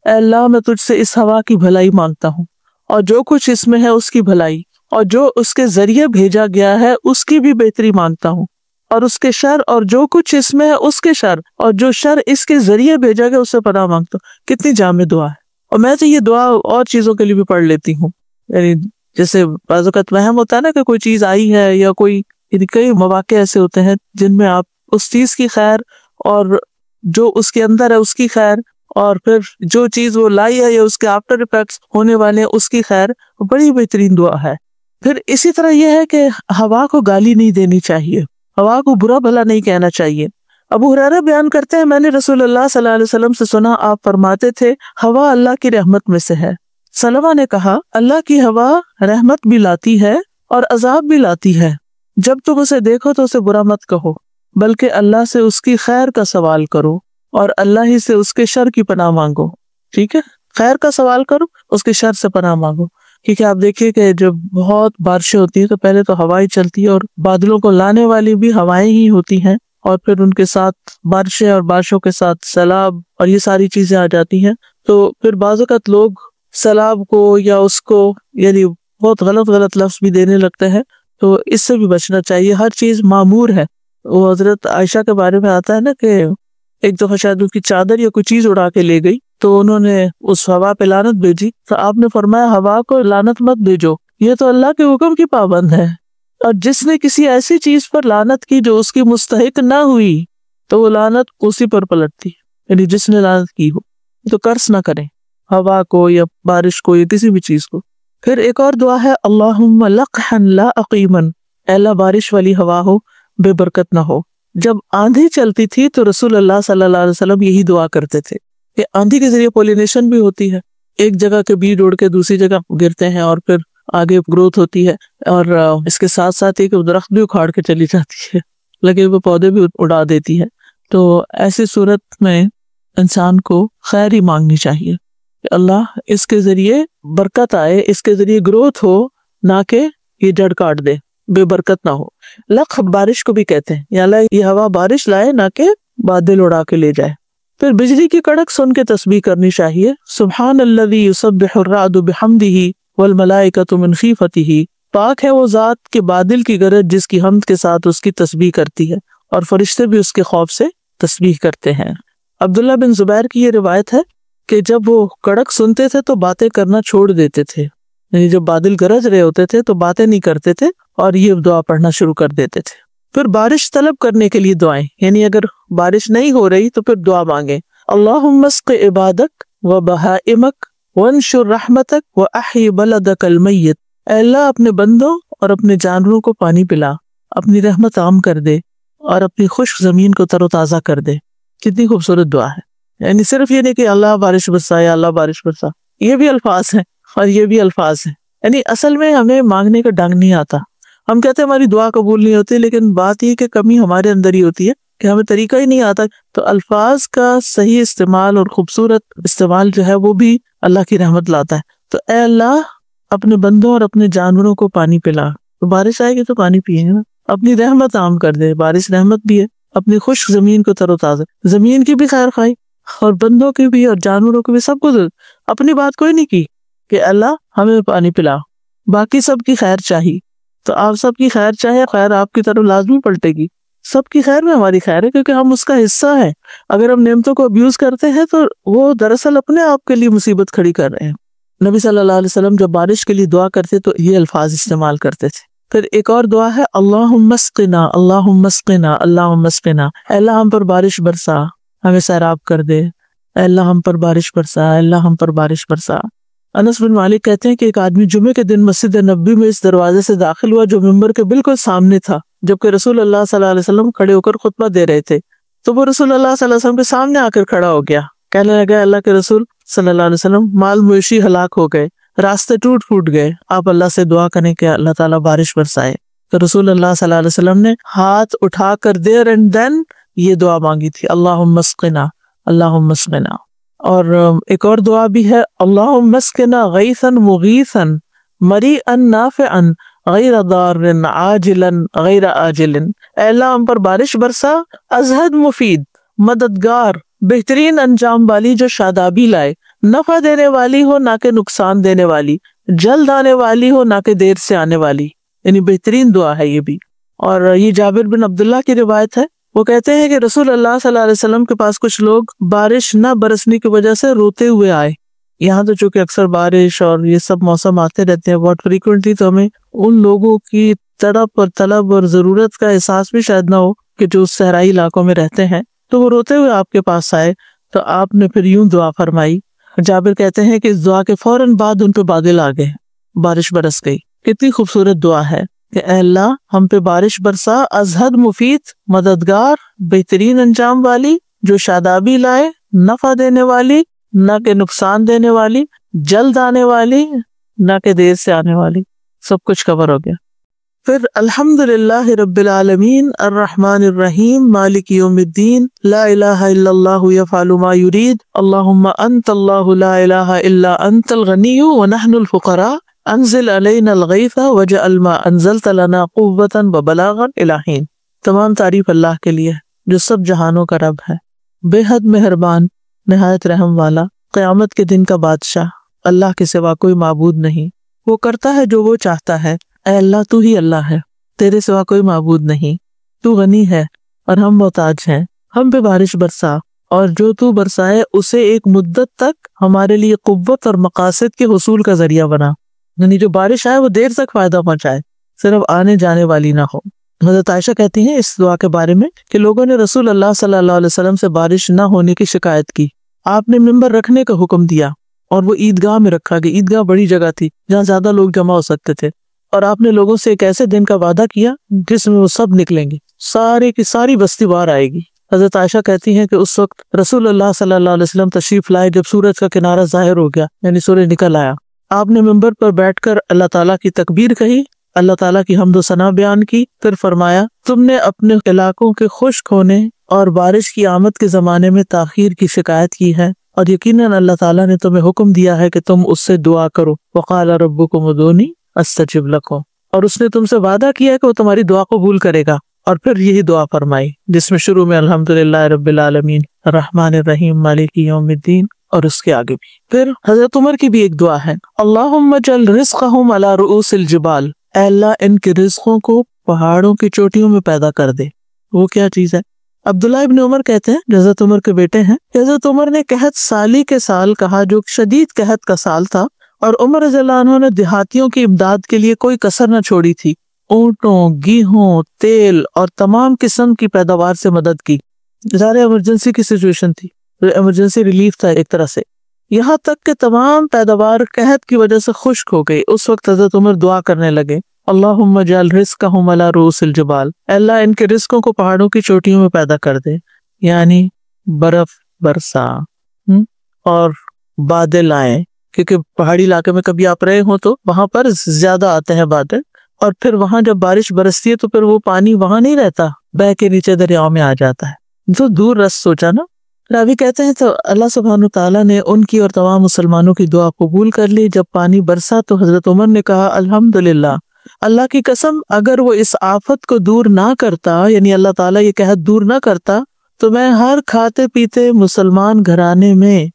اے اللہ میں تجھ سے اس ہوا کی بھلائی مانگتا ہوں اور جو کچھ اس میں ہے اس کی بھلائی، اور جو اس کے ذریعے بھیجا گیا ہے اس کی بھی بہتری مانگتا ہوں، اور اس کے شر اور جو کچھ اس میں ہے اس کے شر اور جو شر اس کے ذریعے بھیجا گیا اس سے پناہ مانگتا ہوں. کتنی جامع دعا ہے. اور میں تو یہ دعا اور چیزوں کے لیے بھی پڑھ لیتی ہوں، یعنی جیسے بعض اوقات وہم ہوتا ہے نا کہ کوئی چیز آئی ہے یا کوئی، یعنی کئی مواقع ایسے ہوتے ہیں جن میں آپ اس چیز کی خیر اور جو اس کے اندر ہے اس کی خیر، اور پھر جو چیز وہ لائی ہے یا اس کے آفٹر ایفیکٹس ہونے والے ہیں اس کی خیر، بڑی بہترین دعا ہے. پھر اسی طرح یہ ہے کہ ہوا کو گالی نہیں دینی چاہیے، ہوا کو برا بھلا نہیں کہنا چاہیے. ابو ہریرہ بیان کرتے ہیں، میں نے رسول اللہ صلی اللہ علیہ وسلم سے سنا، آپ فرماتے تھے ہوا اللہ کی رحمت میں سے ہے. سلمہ نے کہا، اللہ کی ہوا رحمت بھی لاتی ہے اور عذاب بھی لاتی ہے. جب تم اسے دیکھو تو اسے برا مت کہو، بلکہ اللہ سے اس کی خیر کا سوال کرو اور اللہ ہی سے اس کے شر کی پناہ مانگو. ٹھیک ہے، خیر کا سوال کرو، اس کے شر سے پناہ مانگو. کیونکہ آپ دیکھیے کہ جب بہت بارشیں ہوتی ہیں تو پہلے تو ہوائیں چلتی ہے اور بادلوں کو لانے والی بھی ہوائیں ہی ہوتی ہیں، اور پھر ان کے ساتھ بارشیں اور بارشوں کے ساتھ سیلاب اور یہ ساری چیزیں آ جاتی ہیں. تو پھر بعض اوقات لوگ سیلاب کو یا اس کو یعنی بہت غلط لفظ بھی دینے لگتے ہیں، تو اس سے بھی بچنا چاہیے. ہر چیز معمور ہے. وہ حضرت عائشہ کے بارے میں آتا ہے نا کہ ایک دفعہ شاید ان کی چادر یا کوئی چیز اڑا کے لے گئی تو انہوں نے اس ہوا پہ لعنت بھیجی، تو آپ نے فرمایا ہوا کو لعنت مت بھیجو، یہ تو اللہ کے حکم کی پابند ہے، اور جس نے کسی ایسی چیز پر لعنت کی جو اس کی مستحق نہ ہوئی تو وہ لعنت اسی پر پلٹتی، یعنی جس نے لعنت کی ہو. تو قرض نہ کریں ہوا کو یا بارش کو یا کسی بھی چیز کو. پھر ایک اور دعا ہے اللہم لقحا لا عقیما، اے اللہ بارش والی ہوا ہو، بے برکت نہ ہو. جب آندھی چلتی تھی تو رسول اللہ صلی اللہ علیہ وسلم یہی دعا کرتے تھے کہ آندھی کے ذریعے پولینیشن بھی ہوتی ہے، ایک جگہ کے بیج اڑ کے دوسری جگہ گرتے ہیں اور پھر آگے گروتھ ہوتی ہے، اور اس کے ساتھ ساتھ ایک درخت بھی اکھاڑ کے چلی جاتی ہے، لگے ہوئے پودے بھی اڑا دیتی ہے. تو ایسی صورت میں انسان کو خیر ہی مانگنی چاہیے کہ اللہ اس کے ذریعے برکت آئے، اس کے ذریعے گروتھ ہو، نہ کہ یہ جڑ کاٹ دے، بے برکت نہ ہو. لقح بارش کو بھی کہتے ہیں، یا اللہ یہ ہوا بارش لائے نہ کہ بادل اڑا کے لے جائے. پھر بجلی کی کڑک سن کے تسبیح کرنی چاہیے. سبحان الذی یسبح الرعد بحمدہ والملائکۃ من خیفتہ، پاک ہے وہ ذات کہ بادل کی گرج جس کی حمد کے ساتھ اس کی تسبیح کرتی ہے اور فرشتے بھی اس کے خوف سے تسبیح کرتے ہیں. عبداللہ بن زبیر کی یہ روایت ہے کہ جب وہ کڑک سنتے تھے تو باتیں کرنا چھوڑ دیتے تھے، یعنی جب بادل گرج رہے ہوتے تھے تو باتیں نہیں کرتے تھے اور یہ دعا پڑھنا شروع کر دیتے تھے. پھر بارش طلب کرنے کے لیے دعائیں، یعنی اگر بارش نہیں ہو رہی تو پھر دعا مانگیں. اللہم اسق عبادک و بہائمک وانشر رحمتک و احی بلدک المیت، اے اللہ اپنے بندوں اور اپنے جانوروں کو پانی پلا، اپنی رحمت عام کر دے اور اپنی خشک زمین کو تر و تازہ کر دے. کتنی خوبصورت دعا ہے. یعنی صرف یہ نہیں کہ اللہ بارش برسا یا اللہ بارش برسا، یہ بھی الفاظ ہیں اور یہ بھی الفاظ ہیں. یعنی اصل میں ہمیں مانگنے کا ڈھنگ نہیں آتا. ہم کہتے ہیں ہماری دعا قبول نہیں ہوتی، لیکن بات یہ کہ کمی ہمارے اندر ہی ہوتی ہے کہ ہمیں طریقہ ہی نہیں آتا. تو الفاظ کا صحیح استعمال اور خوبصورت استعمال جو ہے وہ بھی اللہ کی رحمت لاتا ہے. تو اے اللہ اپنے بندوں اور اپنے جانوروں کو پانی پلا، تو بارش آئے گی تو پانی پیئیں گے نا. اپنی رحمت عام کر دے، بارش رحمت بھی ہے. اپنی خشک زمین کو تر و تازہ، زمین کی بھی خیر خواہی اور بندوں کی بھی اور جانوروں کی بھی، سب کو. اپنی بات کوئی نہیں کی کہ اللہ ہمیں پانی پلا، باقی سب کی خیر چاہیے. تو آپ سب کی خیر چاہے، خیر آپ کی طرف لازمی پلٹے گی. سب کی خیر میں ہماری خیر ہے کیونکہ ہم اس کا حصہ ہیں. اگر ہم نعمتوں کو ابیوز کرتے ہیں تو وہ دراصل اپنے آپ کے لیے مصیبت کھڑی کر رہے ہیں. نبی صلی اللہ علیہ وسلم جب بارش کے لیے دعا کرتے تو یہ الفاظ استعمال کرتے تھے. پھر ایک اور دعا ہے اللہم اسقنا اللہم اسقنا اللہم اسقنا، اے اللہ ہم پر بارش برسا، ہمیں سیراب کر دے. اے اللہ ہم پر بارش برسا، اے اللہ ہم پر بارش برسا. انس بن مالک کہتے ہیں کہ ایک آدمی جمعے کے دن مسجد نبوی میں اس دروازے سے داخل ہوا جو ممبر کے بالکل سامنے تھا، جبکہ رسول اللہ صلی اللہ علیہ وسلم کھڑے ہو کر خطبہ دے رہے تھے. تو وہ رسول اللہ صلی اللہ علیہ وسلم کے سامنے آ کر کھڑا ہو گیا، کہنے لگا اللہ کے رسول صلی اللہ علیہ وسلم، مال مویشی ہلاک ہو گئے، راستے ٹوٹ پھوٹ گئے، آپ اللہ سے دعا کریں کہ اللہ تعالیٰ بارش برسائے. تو رسول اللہ صلی اللہ علیہ وسلم نے ہاتھ اٹھا کر دیر اینڈ دین یہ دعا مانگی تھی، اللہم اسقنا اللہم اسقنا. اور ایک اور دعا بھی ہے اللہم اسقنا غیثا مغیثا مریئا نافعا غیر ضار عاجلا غیر آجل، اے اللہ ہم پر بارش برسا ازہد مفید، مددگار، بہترین انجام والی جو شادابی لائے، نفع دینے والی ہو نہ کہ نقصان دینے والی، جلد آنے والی ہو نہ کہ دیر سے آنے والی. یعنی بہترین دعا ہے یہ بھی. اور یہ جابر بن عبداللہ کی روایت ہے، وہ کہتے ہیں کہ رسول اللہ صلی اللہ علیہ وسلم کے پاس کچھ لوگ بارش نہ برسنے کی وجہ سے روتے ہوئے آئے. یہاں تو چونکہ اکثر بارش اور یہ سب موسم آتے رہتے ہیں بہت فریکوینٹلی، تو ہمیں ان لوگوں کی تڑپ اور طلب اور ضرورت کا احساس بھی شاید نہ ہو کہ جو صحرائی علاقوں میں رہتے ہیں. تو وہ روتے ہوئے آپ کے پاس آئے تو آپ نے پھر یوں دعا فرمائی. جابر کہتے ہیں کہ اس دعا کے فوراً بعد ان پہ بادل آ گئے، بارش برس گئی. کتنی خوبصورت دعا ہے کہ اے اللہ ہم پہ بارش برسا ازہد مفید، مددگار، بہترین انجام والی، جو شادابی لائے، نفع دینے والی نہ کہ نقصان دینے والی، جلد آنے والی نہ کہ دیر سے آنے والی. سب کچھ کور ہو گیا. پھر الحمدللہ رب العالمین الرحمن الرحیم مالک یوم الدین لا الہ الا اللہ یفعل ما یرید اللہم انت اللہ لا الہ الا انت الغنی ونحن الفقراء انزل علینا الغیث وجعل ما انزلت لنا قوة وبلاغا الی حین۔ تمام تعریف اللہ کے لیے جو سب جہانوں کا رب ہے، بے حد مہربان، نہایت رحم والا، قیامت کے دن کا بادشاہ۔ اللہ کے سوا کوئی معبود نہیں، وہ کرتا ہے جو وہ چاہتا ہے۔ اے اللہ تو ہی اللہ ہے، تیرے سوا کوئی معبود نہیں، تو غنی ہے اور ہم محتاج ہیں۔ ہم پہ بارش برسا، اور جو تو برسائے اسے ایک مدت تک ہمارے لیے قوت اور مقاصد کے حصول کا ذریعہ بنا، یعنی جو بارش آئے وہ دیر تک فائدہ پہنچائے، صرف آنے جانے والی نہ ہو۔ حضرت عائشہ کہتی ہیں اس دعا کے بارے میں کہ لوگوں نے رسول اللہ صلی اللہ علیہ وسلم سے بارش نہ ہونے کی شکایت کی، آپ نے ممبر رکھنے کا حکم دیا اور وہ عیدگاہ میں رکھا گیا۔ عیدگاہ بڑی جگہ تھی جہاں زیادہ لوگ جمع ہو سکتے تھے، اور آپ نے لوگوں سے ایک ایسے دن کا وعدہ کیا جس میں وہ سب نکلیں گے، سارے کی ساری بستی باہر آئے گی۔ حضرت عائشہ کہتی ہیں کہ اس وقت رسول اللہ صلی اللہ علیہ وسلم تشریف لائے جب سورج کا کنارہ ظاہر ہو گیا، یعنی سورج نکل آیا۔ آپ نے ممبر پر بیٹھ کر اللہ تعالیٰ کی تکبیر کہی، اللہ تعالیٰ کی حمد و ثنا بیان کی، پھر فرمایا تم نے اپنے علاقوں کے خشک ہونے اور بارش کی آمد کے زمانے میں تاخیر کی شکایت کی ہے، اور یقیناً اللہ تعالیٰ نے تمہیں حکم دیا ہے کہ تم اس سے دعا کرو۔ وقال ربکم ادعونی استجب لکم، اور اس نے تم سے وعدہ کیا ہے کہ وہ تمہاری دعا قبول کرے گا۔ اور پھر یہی دعا فرمائی جس میں شروع میں الحمدللہ رب العالمین الرحمن الرحیم مالک یوم الدین، اور اس کے آگے بھی۔ پھر حضرت عمر کی بھی ایک دعا ہے، اللہم اجعل رزقہم علی رؤوس الجبال، اے اللہ ان کے رزقوں کو پہاڑوں کی چوٹیوں میں پیدا کر دے۔ وہ کیا چیز ہے؟ عبداللہ ابن عمر کہتے ہیں، جو حضرت عمر کے بیٹے ہیں، کہ حضرت عمر نے قحط سالی کے سال کہا جو شدید قحط کا سال تھا، اور عمر رضی اللہ عنہ نے دیہاتیوں کی امداد کے لیے کوئی کسر نہ چھوڑی تھی، اونٹوں، گیہوں، تیل اور تمام قسم کی پیداوار سے مدد کی۔ ظاہر ایمرجنسی کی سچویشن تھی، ایمرجنسی ریلیف تھا ایک طرح سے، یہاں تک کہ تمام پیداوار قحط کی وجہ سے خشک ہو گئی۔ اس وقت حضرت عمر دعا کرنے لگے، اللہم اجعل رزقہم علی رؤوس الجبال، اے اللہ ان کے رزقوں کو پہاڑوں کی چوٹیوں میں پیدا کر دے، یعنی برف برسا اور بادل آئیں، کیونکہ پہاڑی علاقے میں کبھی آپ رہے ہوں تو وہاں پر زیادہ آتے ہیں بادل، اور پھر وہاں جب بارش برستی ہے تو پھر وہ پانی وہاں نہیں رہتا، بہہ کے نیچے دریاؤں میں آ جاتا ہے۔ تو دور رس سوچا نا۔ راوی کہتے ہیں تو اللہ سبحانہ تعالیٰ نے ان کی اور تمام مسلمانوں کی دعا قبول کر لی۔ جب پانی برسا تو حضرت عمر نے کہا الحمدللہ، اللہ کی قسم اگر وہ اس آفت کو دور نہ کرتا، یعنی اللہ تعالیٰ یہ قحط دور نہ کرتا، تو میں ہر کھاتے پیتے مسلمان گھرانے میں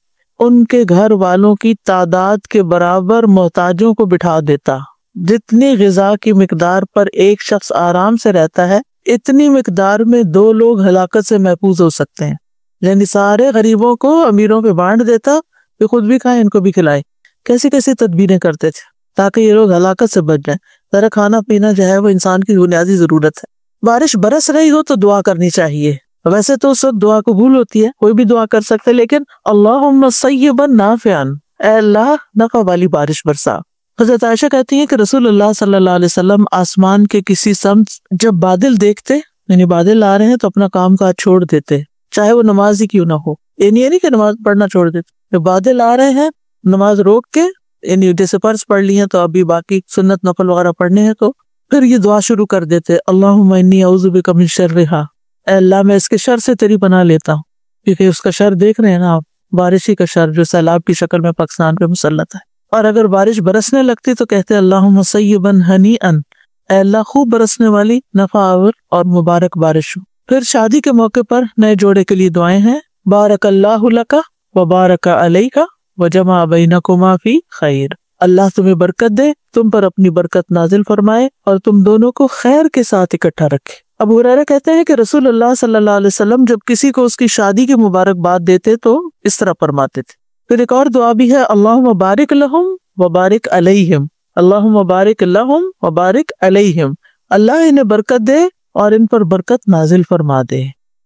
ان کے گھر والوں کی تعداد کے برابر محتاجوں کو بٹھا دیتا۔ جتنی غذا کی مقدار پر ایک شخص آرام سے رہتا ہے، اتنی مقدار میں 2 لوگ ہلاکت سے محفوظ ہو سکتے ہیں، یعنی سارے غریبوں کو امیروں پہ بانٹ دیتا کہ خود بھی کھائیں ان کو بھی کھلائیں۔ کیسی کیسی تدبیریں کرتے تھے تاکہ یہ لوگ ہلاکت سے بچ جائیں۔ ذرا کھانا پینا جو ہے وہ انسان کی بنیادی ضرورت ہے۔ بارش برس رہی ہو تو دعا کرنی چاہیے، ویسے تو اس وقت دعا قبول ہوتی ہے، کوئی بھی دعا کر سکتا ہے، لیکن اللہم صیبا نافعا، اے اللہ نفع والی بارش برسا۔ حضرت عائشہ کہتی ہیں کہ رسول اللہ صلی اللہ علیہ وسلم آسمان کے کسی سمت جب بادل دیکھتے، یعنی بادل آ رہے ہیں، تو اپنا کام کاج چھوڑ دیتے، چاہے وہ نماز ہی کیوں نہ ہو۔ یہ نہیں کہ نماز پڑھنا چھوڑ دیتے، جب بادل آ رہے ہیں نماز روک کے، یعنی جیسے فرض پڑھ لی ہیں تو ابھی باقی سنت نفل وغیرہ پڑھنے ہیں تو پھر یہ دعا شروع کر دیتے، اللہم انی اعوذ بک من شرھا، اے اللہ میں اس کے شر سے تیری پناہ لیتا ہوں، کیونکہ اس کا شر دیکھ رہے ہیں نا آپ، بارشی کا شر جو سیلاب کی شکل میں پاکستان پہ مسلط ہے۔ اور اگر بارش برسنے لگتی تو کہتے اللہم صیبا ہنیئا، اے اللہ خوب برسنے والی نفع آور اور مبارک بارش ہو۔ پھر شادی کے موقع پر نئے جوڑے کے لیے دعائیں ہیں، بارک اللہ لک و بارک علیک و جمع بینکما فی خیر، اللہ تمہیں برکت دے، تم پر اپنی برکت نازل فرمائے اور تم دونوں کو خیر کے ساتھ اکٹھا رکھے۔ ابو ہریرہ کہتے ہیں کہ رسول اللہ صلی اللہ علیہ وسلم جب کسی کو اس کی شادی کی مبارکباد دیتے تو اس طرح فرماتے تھے۔ پھر ایک اور دعا بھی ہے، اللہم بارک لہم و بارک علیہم، اللہم بارک لہم و بارک علیہم، اللہ انہیں برکت دے اور ان پر برکت نازل فرما دے۔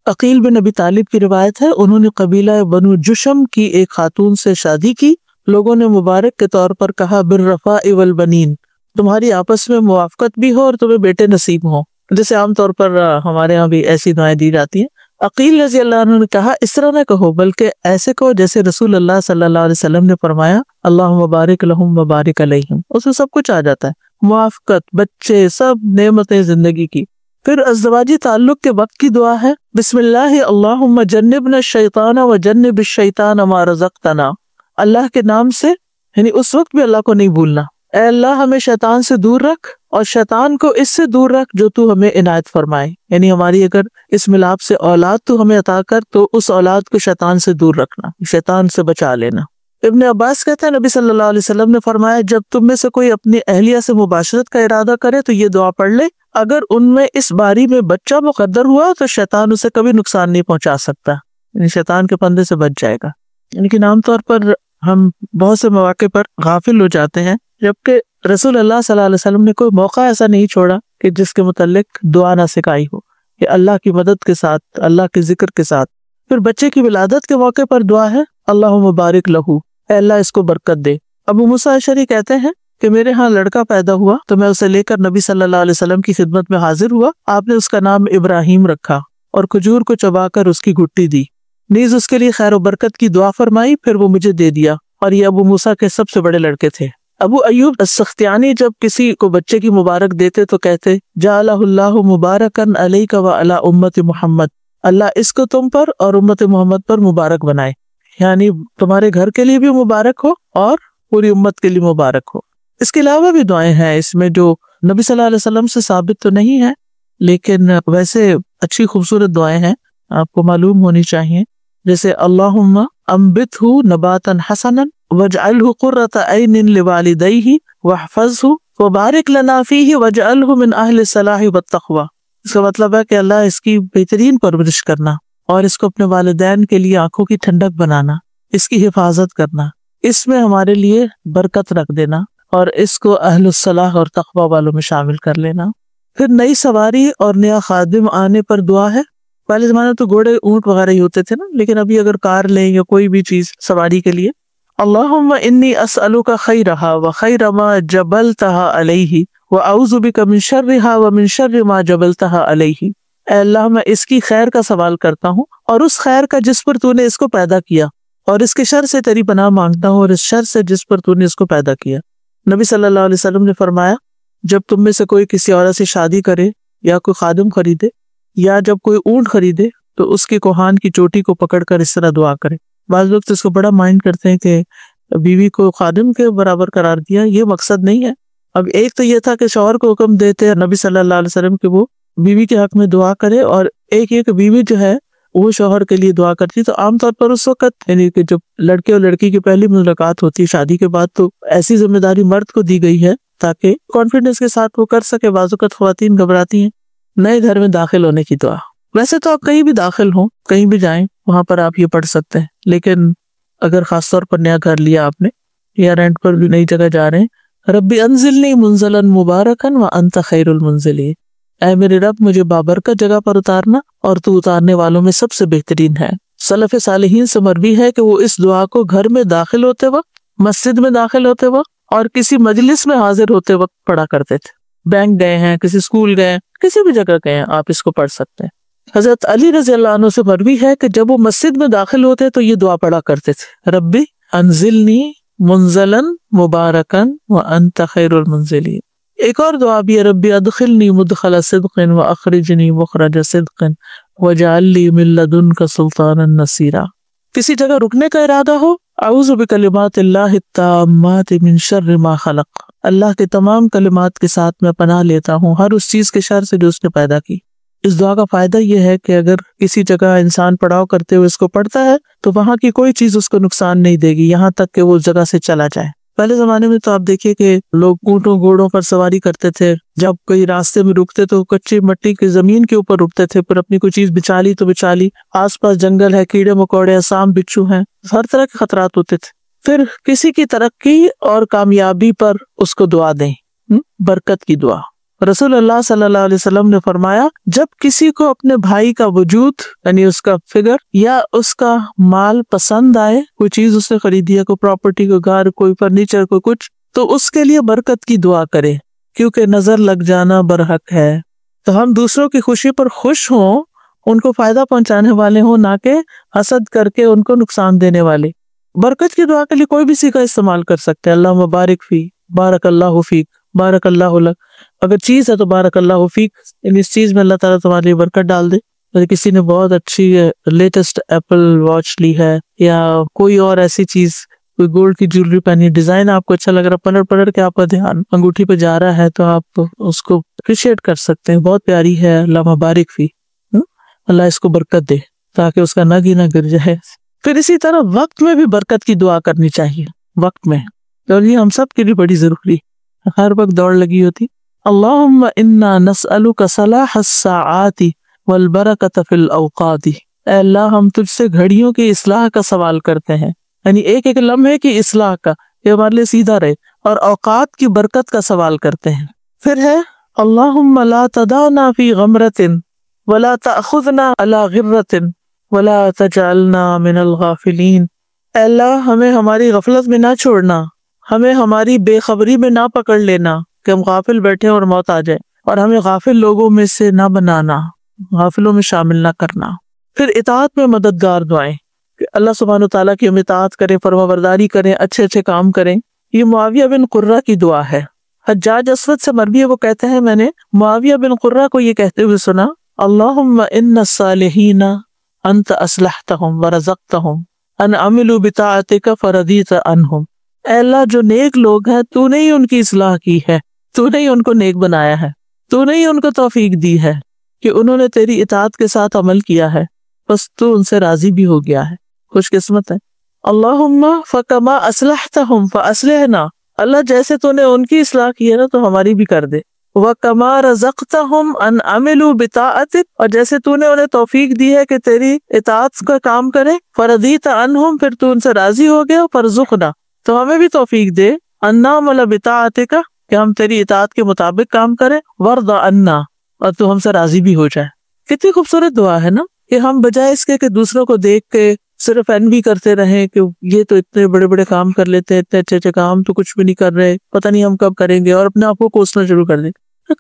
عقیل بن ابی طالب کی روایت ہے، انہوں نے قبیلہ بنو جشم کی ایک خاتون سے شادی کی، لوگوں نے مبارک کے طور پر کہا بالرفاء والبنین، تمہاری آپس میں موافقت بھی ہو اور تمہیں بیٹے نصیب ہوں، جیسے عام طور پر ہمارے ہاں بھی ایسی دعائیں دی جاتی ہیں۔ عقیل رضی اللہ عنہ نے کہا اس طرح نہ کہو، بلکہ ایسے کہو جیسے رسول اللہ صلی اللہ علیہ وسلم نے فرمایا اللہم بارک لہم و بارک علیہم، اس میں سب کچھ آ جاتا ہے، موافقت، بچے، سب نعمتیں زندگی کی۔ پھر ازدواجی تعلق کے وقت کی دعا ہے، بسم اللہ اللہم جنبنا الشیطان و جنب الشیطان ما رزقتنا، اللہ کے نام سے، یعنی اس وقت بھی اللہ کو نہیں بھولنا، اے اللہ ہمیں شیطان سے دور رکھ اور شیطان کو اس سے دور رکھ جو تو ہمیں عنایت فرمائے، یعنی ہماری اگر اس ملاپ سے اولاد تو ہمیں عطا کر، تو اس اولاد کو شیطان سے دور رکھنا، شیطان سے بچا لینا۔ ابن عباس کہتے ہیں نبی صلی اللہ علیہ وسلم نے فرمایا جب تم میں سے کوئی اپنی اہلیہ سے مباشرت کا ارادہ کرے تو یہ دعا پڑھ لے، اگر ان میں اس باری میں بچہ مقدر ہوا تو شیطان اسے کبھی نقصان نہیں پہنچا سکتا، یعنی شیطان کے پندے سے بچ جائے گا۔ لیکن عام طور پر ہم بہت سے مواقع پر غافل ہو جاتے ہیں، جبکہ رسول اللہ صلی اللہ علیہ وسلم نے کوئی موقع ایسا نہیں چھوڑا کہ جس کے متعلق دعا نہ سکھائی ہو، کہ اللہ کی مدد کے ساتھ، اللہ کے ذکر کے ساتھ۔ پھر بچے کی ولادت کے موقع پر دعا ہے اللہم بارک لہو، اے اللہ اس کو برکت دے۔ ابو موسیٰ اشعری کہتے ہیں کہ میرے ہاں لڑکا پیدا ہوا تو میں اسے لے کر نبی صلی اللہ علیہ وسلم کی خدمت میں حاضر ہوا، آپ نے اس کا نام ابراہیم رکھا اور کھجور کو چبا کر اس کی گھٹی دی، نیز اس کے لیے خیر و برکت کی دعا فرمائی، پھر وہ مجھے دے دیا، اور یہ ابو موسیٰ کے سب سے بڑے لڑکے تھے۔ ابو ایوب السختیانی جب کسی کو بچے کی مبارک دیتے تو کہتے جعلہ اللہ مبارکن علیک و علی امت محمد، اللہ اس کو تم پر اور امت محمد پر مبارک بنائے، یعنی تمہارے گھر کے لیے بھی مبارک ہو اور پوری امت کے لیے مبارک ہو۔ اس کے علاوہ بھی دعائیں ہیں اس میں جو نبی صلی اللہ علیہ وسلم سے ثابت تو نہیں ہے، لیکن ویسے اچھی خوبصورت دعائیں ہیں، آپ کو معلوم ہونی چاہیے، جیسے اللہم انبتہ نباتا حسنا واجعلہ قرۃ عین لوالدیہ واحفظہ وبارک لنا فیہ واجعلہ من اہل الصلاح والتقوی۔ اس کا مطلب ہے کہ اللہ اس کی بہترین پرورش کرنا اور اس کو اپنے والدین کے لیے آنکھوں کی ٹھنڈک بنانا، اس کی حفاظت کرنا، اس میں ہمارے لیے برکت رکھ دینا اور اس کو اہل الصلاح اور تقوی والوں میں شامل کر لینا۔ پھر نئی سواری اور نیا خادم آنے پر دعا ہے۔ پہلے زمانے میں تو گھوڑے اونٹ وغیرہ ہی ہوتے تھے نا، لیکن ابھی اگر کار لیں یا کوئی بھی چیز سواری کے لیے، اللہم انی اسألک خیرہا وخیر ما جبلتہا علیہ واعوذ بک من شرہا ومن شر ما جبلتہا علیہ۔ اے اللہ میں اس کی خیر کا سوال کرتا ہوں اور اس خیر کا جس پر تو نے اس کو پیدا کیا، اور اس کے شر سے تیری پناہ مانگتا ہوں اور اس شر سے جس پر تو نے اس کو پیدا کیا۔ نبی صلی اللہ علیہ وسلم نے فرمایا جب تم میں سے کوئی کسی عورت سے شادی کرے یا کوئی خادم خریدے یا جب کوئی اونٹ خریدے تو اس کے کوہان کی چوٹی کو پکڑ کر اس طرح دعا کرے۔ بعض لوگ تو اس کو بڑا مائنڈ کرتے ہیں کہ بیوی کو خادم کے برابر قرار دیا، یہ مقصد نہیں ہے۔ اب ایک تو یہ تھا کہ شوہر کو حکم دیتے نبی صلی اللہ علیہ وسلم کہ وہ بیوی کے حق میں دعا کرے، اور ایک یہ کہ بیوی جو ہے وہ شوہر کے لیے دعا کرتی۔ تو عام طور پر اس وقت یعنی کہ جب لڑکے اور لڑکی کی پہلی ملاقات ہوتی ہے شادی کے بعد، تو ایسی ذمہ داری مرد کو دی گئی ہے تاکہ کانفیڈنس کے ساتھ وہ کر سکے۔ بعض اوقات خواتین گھبراتی ہیں۔ نئے گھر میں داخل ہونے کی دعا، ویسے تو آپ کہیں بھی داخل ہوں، کہیں بھی جائیں، وہاں پر آپ یہ پڑھ سکتے ہیں، لیکن اگر خاص طور پر نیا گھر لیا آپ نے یا رینٹ پر بھی نئی جگہ جا رہے ہیں، ربی انزلنی منزلا مبارکا وانت خیر المنزلین، اے میرے رب مجھے بابرکت جگہ پر اتارنا اور تو اتارنے والوں میں سب سے بہترین ہے۔ سلف صالحین سے مروی ہے کہ وہ اس دعا کو گھر میں داخل ہوتے وقت، مسجد میں داخل ہوتے وقت اور کسی مجلس میں حاضر ہوتے وقت پڑھا کرتے تھے۔ بینک گئے ہیں، کسی اسکول گئے ہیں، کسی بھی جگہ گئے ہیں، آپ اس کو پڑھ سکتے ہیں۔ حضرت علی رضی اللہ عنہ سے مروی ہے کہ جب وہ مسجد میں داخل ہوتے تو یہ دعا پڑھا کرتے تھے، ربی انزلنی منزلا مبارکا وانت خیر المنزلین۔ ایک اور دعا بھی ہے، ربی ادخلنی مدخل صدق واخرجنی مخرج صدق واجعل لی من لدنک سلطانا نصیرا۔ کسی جگہ رکنے کا ارادہ ہو، اعوذ بکلمات اللہ التامات من شر ما خلق، اللہ کے تمام کلمات کے ساتھ میں پناہ لیتا ہوں ہر اس چیز کے شر سے جو اس نے پیدا کی۔ اس دعا کا فائدہ یہ ہے کہ اگر کسی جگہ انسان پڑاؤ کرتے ہوئے اس کو پڑھتا ہے تو وہاں کی کوئی چیز اس کو نقصان نہیں دے گی یہاں تک کہ وہ اس جگہ سے چلا جائے۔ پہلے زمانے میں تو آپ دیکھیے کہ لوگ اونٹوں گھوڑوں پر سواری کرتے تھے، جب کوئی راستے میں رکتے تو کچی مٹی کی زمین کے اوپر رکتے تھے، پھر اپنی کوئی چیز بچا لی تو بچا لی، آس پاس جنگل ہے، کیڑے مکوڑے، سانپ بچھو ہیں، ہر طرح کے خطرات ہوتے تھے۔ پھر کسی کی ترقی اور کامیابی پر اس کو دعا دیں، برکت کی دعا۔ رسول اللہ صلی اللہ علیہ وسلم نے فرمایا جب کسی کو اپنے بھائی کا وجود یعنی اس کا فگر یا اس کا مال پسند آئے، کوئی چیز اس نے خریدی ہے، کوئی پراپرٹی، کوئی گھر، کوئی فرنیچر، کوئی کچھ، تو اس کے لیے برکت کی دعا کرے، کیونکہ نظر لگ جانا برحق ہے۔ تو ہم دوسروں کی خوشی پر خوش ہوں، ان کو فائدہ پہنچانے والے ہوں، نہ کہ حسد کر کے ان کو نقصان دینے والے۔ برکت کی دعا کے لیے کوئی بھی صیغہ استعمال کر سکتے ہیں، اللہ مبارک فی، بارک اللہ فیک، بارک اللہ لک۔ اگر چیز ہے تو بارک اللہ فیک، اس چیز میں اللہ تعالیٰ تمہارے لیے برکت ڈال دے۔ اگر کسی نے بہت اچھی لیٹسٹ ایپل واچ لی ہے یا کوئی اور ایسی چیز کوئی گولڈ کی جیولری پہنی، ڈیزائن آپ کو اچھا لگ رہا ہے، پلٹ کے آپ کا دھیان انگوٹھی پہ جا رہا ہے تو آپ اس کو اپریشیٹ کر سکتے ہیں، بہت پیاری ہے، اللہ مبارک فی، اللہ اس کو برکت دے تاکہ اس کا نگ ہی نہ گر جائے۔ پھر اسی طرح وقت میں بھی برکت کی دعا کرنی چاہیے، وقت میں، اور یہ ہم سب کے لیے بڑی ضروری، ہر وقت دوڑ لگی ہوتی۔ اللہم انا نسألک صلاح الساعات والبرکۃ فی الاوقات، اے اللہ ہم تجھ سے گھڑیوں کی اصلاح کا سوال کرتے ہیں، یعنی ایک ایک لمحے کی اصلاح کا، یہ ہمارے لیے سیدھا رہے، اور اوقات کی برکت کا سوال کرتے ہیں۔ پھر ہے اللہم لا تدعنا فی غمرۃ ولا تأخذنا علی غرۃ ولا تجعلنا من الغافلین، اے اللہ ہمیں ہماری غفلت میں نہ چھوڑنا، ہمیں ہماری بے خبری میں نہ پکڑ لینا کہ ہم غافل بیٹھے اور موت آ جائے، اور ہمیں غافل لوگوں میں سے نہ بنانا، غافلوں میں شامل نہ کرنا۔ پھر اطاعت میں مددگار دعائیں کہ اللہ سبحانہ وتعالیٰ کی ہم اطاعت کریں، فرما برداری کریں، اچھے اچھے کام کریں۔ یہ معاویہ بن قرہ کی دعا ہے، حجاج اسود سے مروی ہے، وہ کہتے ہیں میں نے معاویہ بن قرہ کو یہ کہتے ہوئے سنا، اللہم ان الصالحین انت اصلحتہم ورزقتہم ان عملوا بطاعتک فرضیت عنہم، اے اللہ جو نیک لوگ ہیں تو نے ہی ان کی اصلاح کی ہے، تو نے ہی ان کو نیک بنایا ہے، تو نے ہی ان کو توفیق دی ہے کہ انہوں نے تیری اطاعت کے ساتھ عمل کیا ہے، بس تو ان سے راضی بھی ہو گیا ہے، خوش قسمت ہے۔ اللہم فکما اصلحتہم فاصلحنا، اللہ جیسے تو نے ان کی اصلاح کی ہے نا تو ہماری بھی کر دے، وکما رزقتہم ان عملوا بطاعتک، اور جیسے تو نے انہیں توفیق دی ہے کہ تیری اطاعت کا کام کرے، فرضیت عنہم، پھر تو ان سے راضی ہو گیا، فرزقنا، تو ہمیں بھی توفیق دے، ان نعمل بطاعتک، کہ ہم تیری اطاعت کے مطابق کام کریں، وارض عنا، اور تو ہم سے راضی بھی ہو جائے۔ کتنی خوبصورت دعا ہے نا، کہ ہم بجائے اس کے کہ دوسروں کو دیکھ کے صرف انوی کرتے رہیں کہ یہ تو اتنے بڑے بڑے کام کر لیتے ہیں، اتنے اچھے اچھے کام تو کچھ بھی نہیں کر رہے، پتہ نہیں ہم کب کریں گے، اور اپنے آپ کو کوسنا شروع کر دیں۔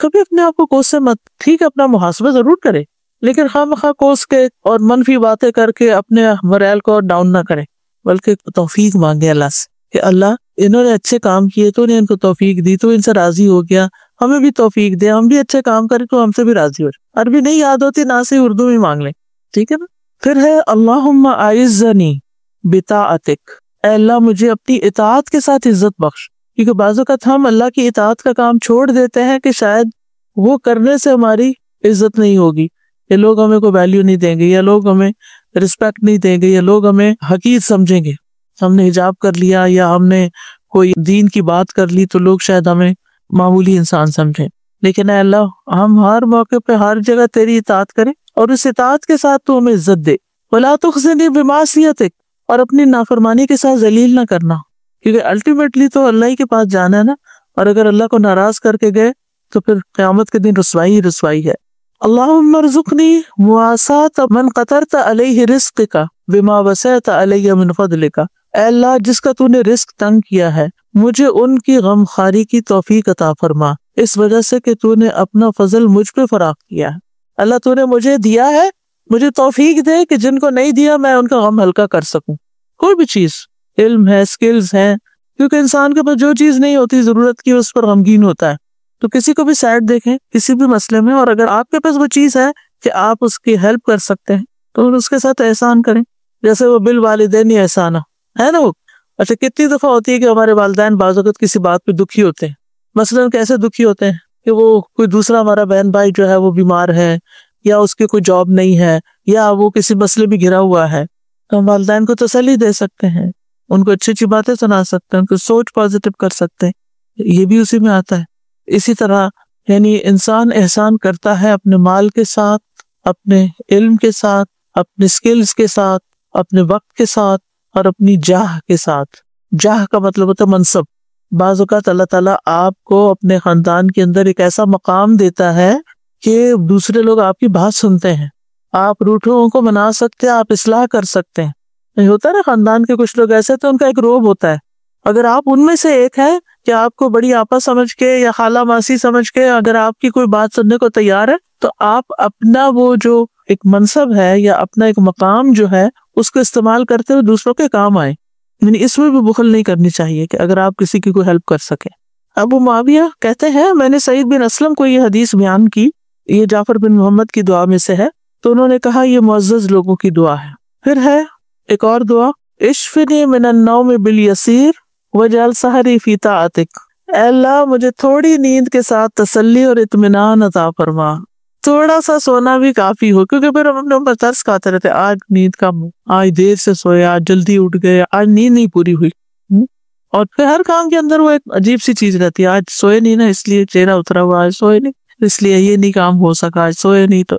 کبھی اپنے آپ کو کوسے مت، ٹھیک ہے اپنا محاسبہ ضرور کرے، لیکن خواہ کوس کے اور منفی باتیں کر کے اپنے موریل کو ڈاؤن نہ کرے، بلکہ توفیق مانگے اللہ سے کہ اللہ انہوں نے اچھے کام کیے تو نے ان کو توفیق دی، تو ان سے راضی ہو گیا، ہمیں بھی توفیق دے، ہم بھی اچھے کام کریں تو ہم سے بھی راضی ہو جائے۔ عربی نہیں یاد ہوتی نہ سے اردو میں مانگ لیں، ٹھیک ہے نا۔ پھر ہے اللہم اعزنی بطاعتک، اے اللہ مجھے اپنی اطاعت کے ساتھ عزت بخش، کیونکہ بعض اوقات ہم اللہ کی اطاعت کا کام چھوڑ دیتے ہیں کہ شاید وہ کرنے سے ہماری عزت نہیں ہوگی، یا لوگ ہمیں کوئی ویلیو نہیں دیں گے، یا لوگ ہمیں رسپیکٹ نہیں دیں گے، یا لوگ ہمیں حقیر سمجھیں گے، ہم نے حجاب کر لیا یا ہم نے کوئی دین کی بات کر لی تو لوگ شاید ہمیں معمولی انسان سمجھیں، لیکن اے اللہ ہم ہر موقع پہ ہر جگہ تیری اطاعت کریں، اور اس اطاعت کے ساتھ تو ہمیں عزت دے، ولا تخزنی بمعصیتک، اور اپنی نافرمانی کے ساتھ ذلیل نہ کرنا، کیونکہ الٹیمیٹلی تو اللہ ہی کے پاس جانا ہے نا، اور اگر اللہ کو ناراض کر کے گئے تو پھر قیامت کے دن رسوائی ہی رسوائی ہے۔ اللہم ارزقنی مواساة من قطرت علیہ رزقک بما وسعت علی من فضلک، اے اللہ جس کا تو نے رزق تنگ کیا ہے مجھے ان کی غم خواری کی توفیق عطا فرما، اس وجہ سے کہ تو نے اپنا فضل مجھ پہ فراخ کیا ہے۔ اللہ تو نے مجھے دیا ہے، مجھے توفیق دے کہ جن کو نہیں دیا میں ان کا غم ہلکا کر سکوں، کوئی بھی چیز، علم ہے، سکلز ہیں، کیونکہ انسان کے پاس جو چیز نہیں ہوتی ضرورت کی اس پر غمگین ہوتا ہے، تو کسی کو بھی سائڈ دیکھیں کسی بھی مسئلے میں، اور اگر آپ کے پاس وہ چیز ہے کہ آپ اس کی ہیلپ کر سکتے ہیں تو اس کے ساتھ احسان کریں، جیسے وہ بالوالدین احسانہ ہے نا۔ وہ اچھا کتنی دفعہ ہوتی ہے کہ ہمارے والدین بعض اوقات کسی بات پہ دکھی ہوتے ہیں، مثلاً کیسے دکھی ہوتے ہیں کہ وہ کوئی دوسرا ہمارا بہن بھائی جو ہے وہ بیمار ہے، یا اس کی کوئی جاب نہیں ہے، یا وہ کسی مسئلے میں گھرا ہوا ہے، تو ہم والدین کو تسلی دے سکتے ہیں، ان کو اچھی اچھی باتیں سنا سکتے ہیں، ان کو سوچ پازیٹیو کر سکتے ہیں، یہ بھی اسی میں آتا ہے۔ اسی طرح یعنی انسان احسان کرتا ہے اپنے مال کے ساتھ، اپنے علم کے ساتھ، اپنے سکلز کے ساتھ، اپنے وقت کے ساتھ، اور اپنی جاہ کے ساتھ۔ جاہ کا مطلب ہوتا ہے منصب۔ بعض اوقات اللہ تعالیٰ آپ کو اپنے خاندان کے اندر ایک ایسا مقام دیتا ہے کہ دوسرے لوگ آپ کی بات سنتے ہیں، آپ روٹھوں کو منا سکتے ہیں، آپ اصلاح کر سکتے ہیں۔ نہیں ہوتا نا خاندان کے کچھ لوگ ایسے تو ان کا ایک روب ہوتا ہے، اگر آپ ان میں سے ایک ہیں کہ آپ کو بڑی آپا سمجھ کے یا خالہ ماسی سمجھ کے اگر آپ کی کوئی بات سننے کو تیار ہے تو آپ اپنا وہ جو ایک منصب ہے یا اپنا ایک مقام جو ہے اس کو استعمال کرتے ہوئے دوسروں کے کام آئے، یعنی اس میں بھی بخل نہیں کرنی چاہیے کہ اگر آپ کسی کی کوئی ہیلپ کر سکیں۔ ابو معاویہ کہتے ہیں میں نے سعید بن اسلم کو یہ حدیث بیان کی، یہ جعفر بن محمد کی دعا میں سے ہے، تو انہوں نے کہا یہ معزز لوگوں کی دعا ہے۔ پھر ہے ایک اور دعا اشفنی من النوم بالیسیر وجعل سحری فی طاعتک، اے اللہ مجھے تھوڑی نیند کے ساتھ تسلی اور اطمینان عطا فرما۔ تھوڑا سا سونا بھی کافی ہو، کیونکہ پھر ہم اپنے اوپر ترس کھاتے رہتے، آج نیند کم ہو، آج دیر سے سوئے، آج جلدی اٹھ گئے، آج نیند نہیں پوری ہوئی۔ اور پھر ہر کام کے اندر وہ ایک عجیب سی چیز رہتی ہے، آج سوئے نہیں نا اس لیے چہرہ اترا ہوا، آج سوئے نہیں اس لیے یہ نہیں کام ہو سکا، آج سوئے نہیں تو۔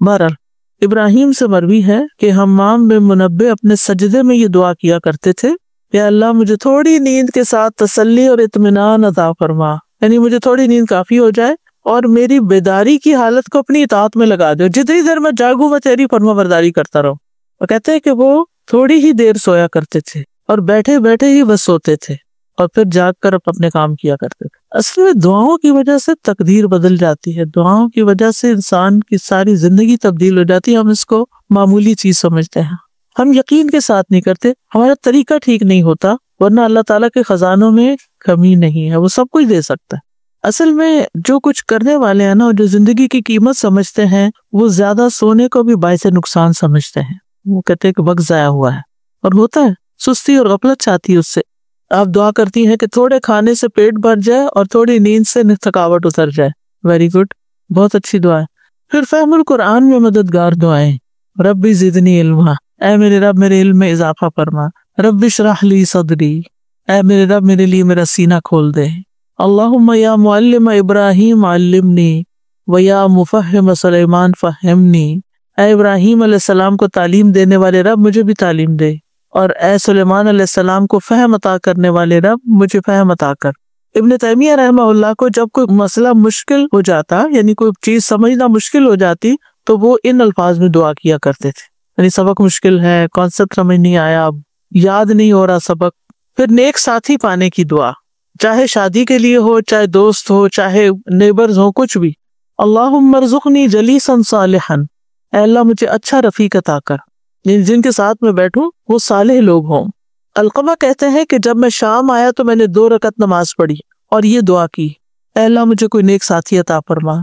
بہرحال ابراہیم سے مروی ہے کہ حمام بن منبہ اپنے سجدے میں یہ دعا کیا کرتے تھے، یا اللہ مجھے تھوڑی نیند کے ساتھ تسلی اور اطمینان عطا فرما، یعنی مجھے تھوڑی نیند کافی ہو جائے اور میری بیداری کی حالت کو اپنی اطاعت میں لگا دو، جتنی دیر میں جاگوں میں تیری فرما برداری کرتا رہوں۔ وہ کہتے ہیں کہ وہ تھوڑی ہی دیر سویا کرتے تھے اور بیٹھے بیٹھے ہی بس سوتے تھے اور پھر جاگ کر اپنے کام کیا کرتے تھے۔ اصل میں دعاؤں کی وجہ سے تقدیر بدل جاتی ہے، دعاؤں کی وجہ سے انسان کی ساری زندگی تبدیل ہو جاتی ہے۔ ہم اس کو معمولی چیز سمجھتے ہیں، ہم یقین کے ساتھ نہیں کرتے، ہمارا طریقہ ٹھیک نہیں ہوتا، ورنہ اللہ تعالیٰ کے خزانوں میں کمی نہیں ہے، وہ سب کچھ دے سکتا ہے۔ اصل میں جو کچھ کرنے والے ہیں نا، جو زندگی کی قیمت سمجھتے ہیں، وہ زیادہ سونے کو بھی باعث نقصان سمجھتے ہیں۔ وہ کہتے ہیں کہ وقت ضائع ہوا ہے، اور ہوتا ہے، سستی اور غفلت چاہتی ہے اس سے۔ آپ دعا کرتی ہیں کہ تھوڑے کھانے سے پیٹ بھر جائے اور تھوڑی نیند سے تھکاوٹ اتر جائے، ویری گڈ، بہت اچھی دعا ہے۔ پھر فہم القرآن میں مددگار دعائیں، ربی زدنی علما، اے میرے رب میرے علم میں اضافہ فرما، رب اشرح لی صدری، اے میرے رب میرے لیے میرا سینہ کھول دے، اللہم یا معلم ابراہیم علمنی و یا مفہم سلیمان فہمنی، اے ابراہیم علیہ السلام کو تعلیم دینے والے رب مجھے بھی تعلیم دے، اور اے سلیمان علیہ السلام کو فہم عطا کرنے والے رب مجھے فہم عطا کر۔ ابن تیمیہ رحمہ اللہ کو جب کوئی مسئلہ مشکل ہو جاتا، یعنی کوئی چیز سمجھنا مشکل ہو جاتی، تو وہ ان الفاظ میں دعا کیا کرتے تھے، یعنی سبق مشکل ہے، کانسیپٹ سمجھ نہیں آیا، یاد نہیں ہو رہا سبق، پھر نیک ساتھی پانے کی دعا، چاہے شادی کے لیے ہو، چاہے دوست ہو، چاہے نیبرز ہو، کچھ بھی۔ اللہم ارزقنی جلیسا صالحا، اے اللہ مجھے اچھا رفیق عطا کر، جن کے ساتھ میں بیٹھوں وہ صالح لوگ ہوں۔ علقمہ کہتے ہیں کہ جب میں شام آیا تو میں نے 2 رکعت نماز پڑھی اور یہ دعا کی، اے اللہ مجھے کوئی نیک ساتھی عطا فرما۔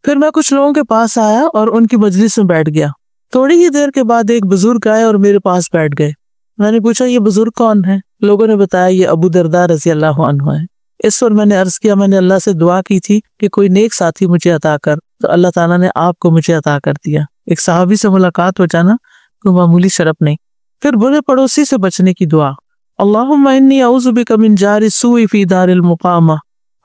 پھر میں کچھ لوگوں کے پاس آیا اور ان کی مجلس میں بیٹھ گیا، تھوڑی ہی دیر کے بعد ایک بزرگ آئے اور میرے پاس بیٹھ گئے۔ میں نے پوچھا یہ بزرگ کون ہے؟ لوگوں نے بتایا یہ ابو درداء رضی اللہ عنہ ہے۔ اس پر میں نے عرض کیا میں نے اللہ سے دعا کی تھی کہ کوئی نیک ساتھی مجھے عطا کر، تو اللہ تعالیٰ نے آپ کو مجھے عطا کر دیا۔ ایک صحابی سے ملاقات ہو جانا کوئی معمولی شرف نہیں۔ پھر برے پڑوسی سے بچنے کی دعا، اللہم انی اعوذ بک من جار السوء فی دار المقامہ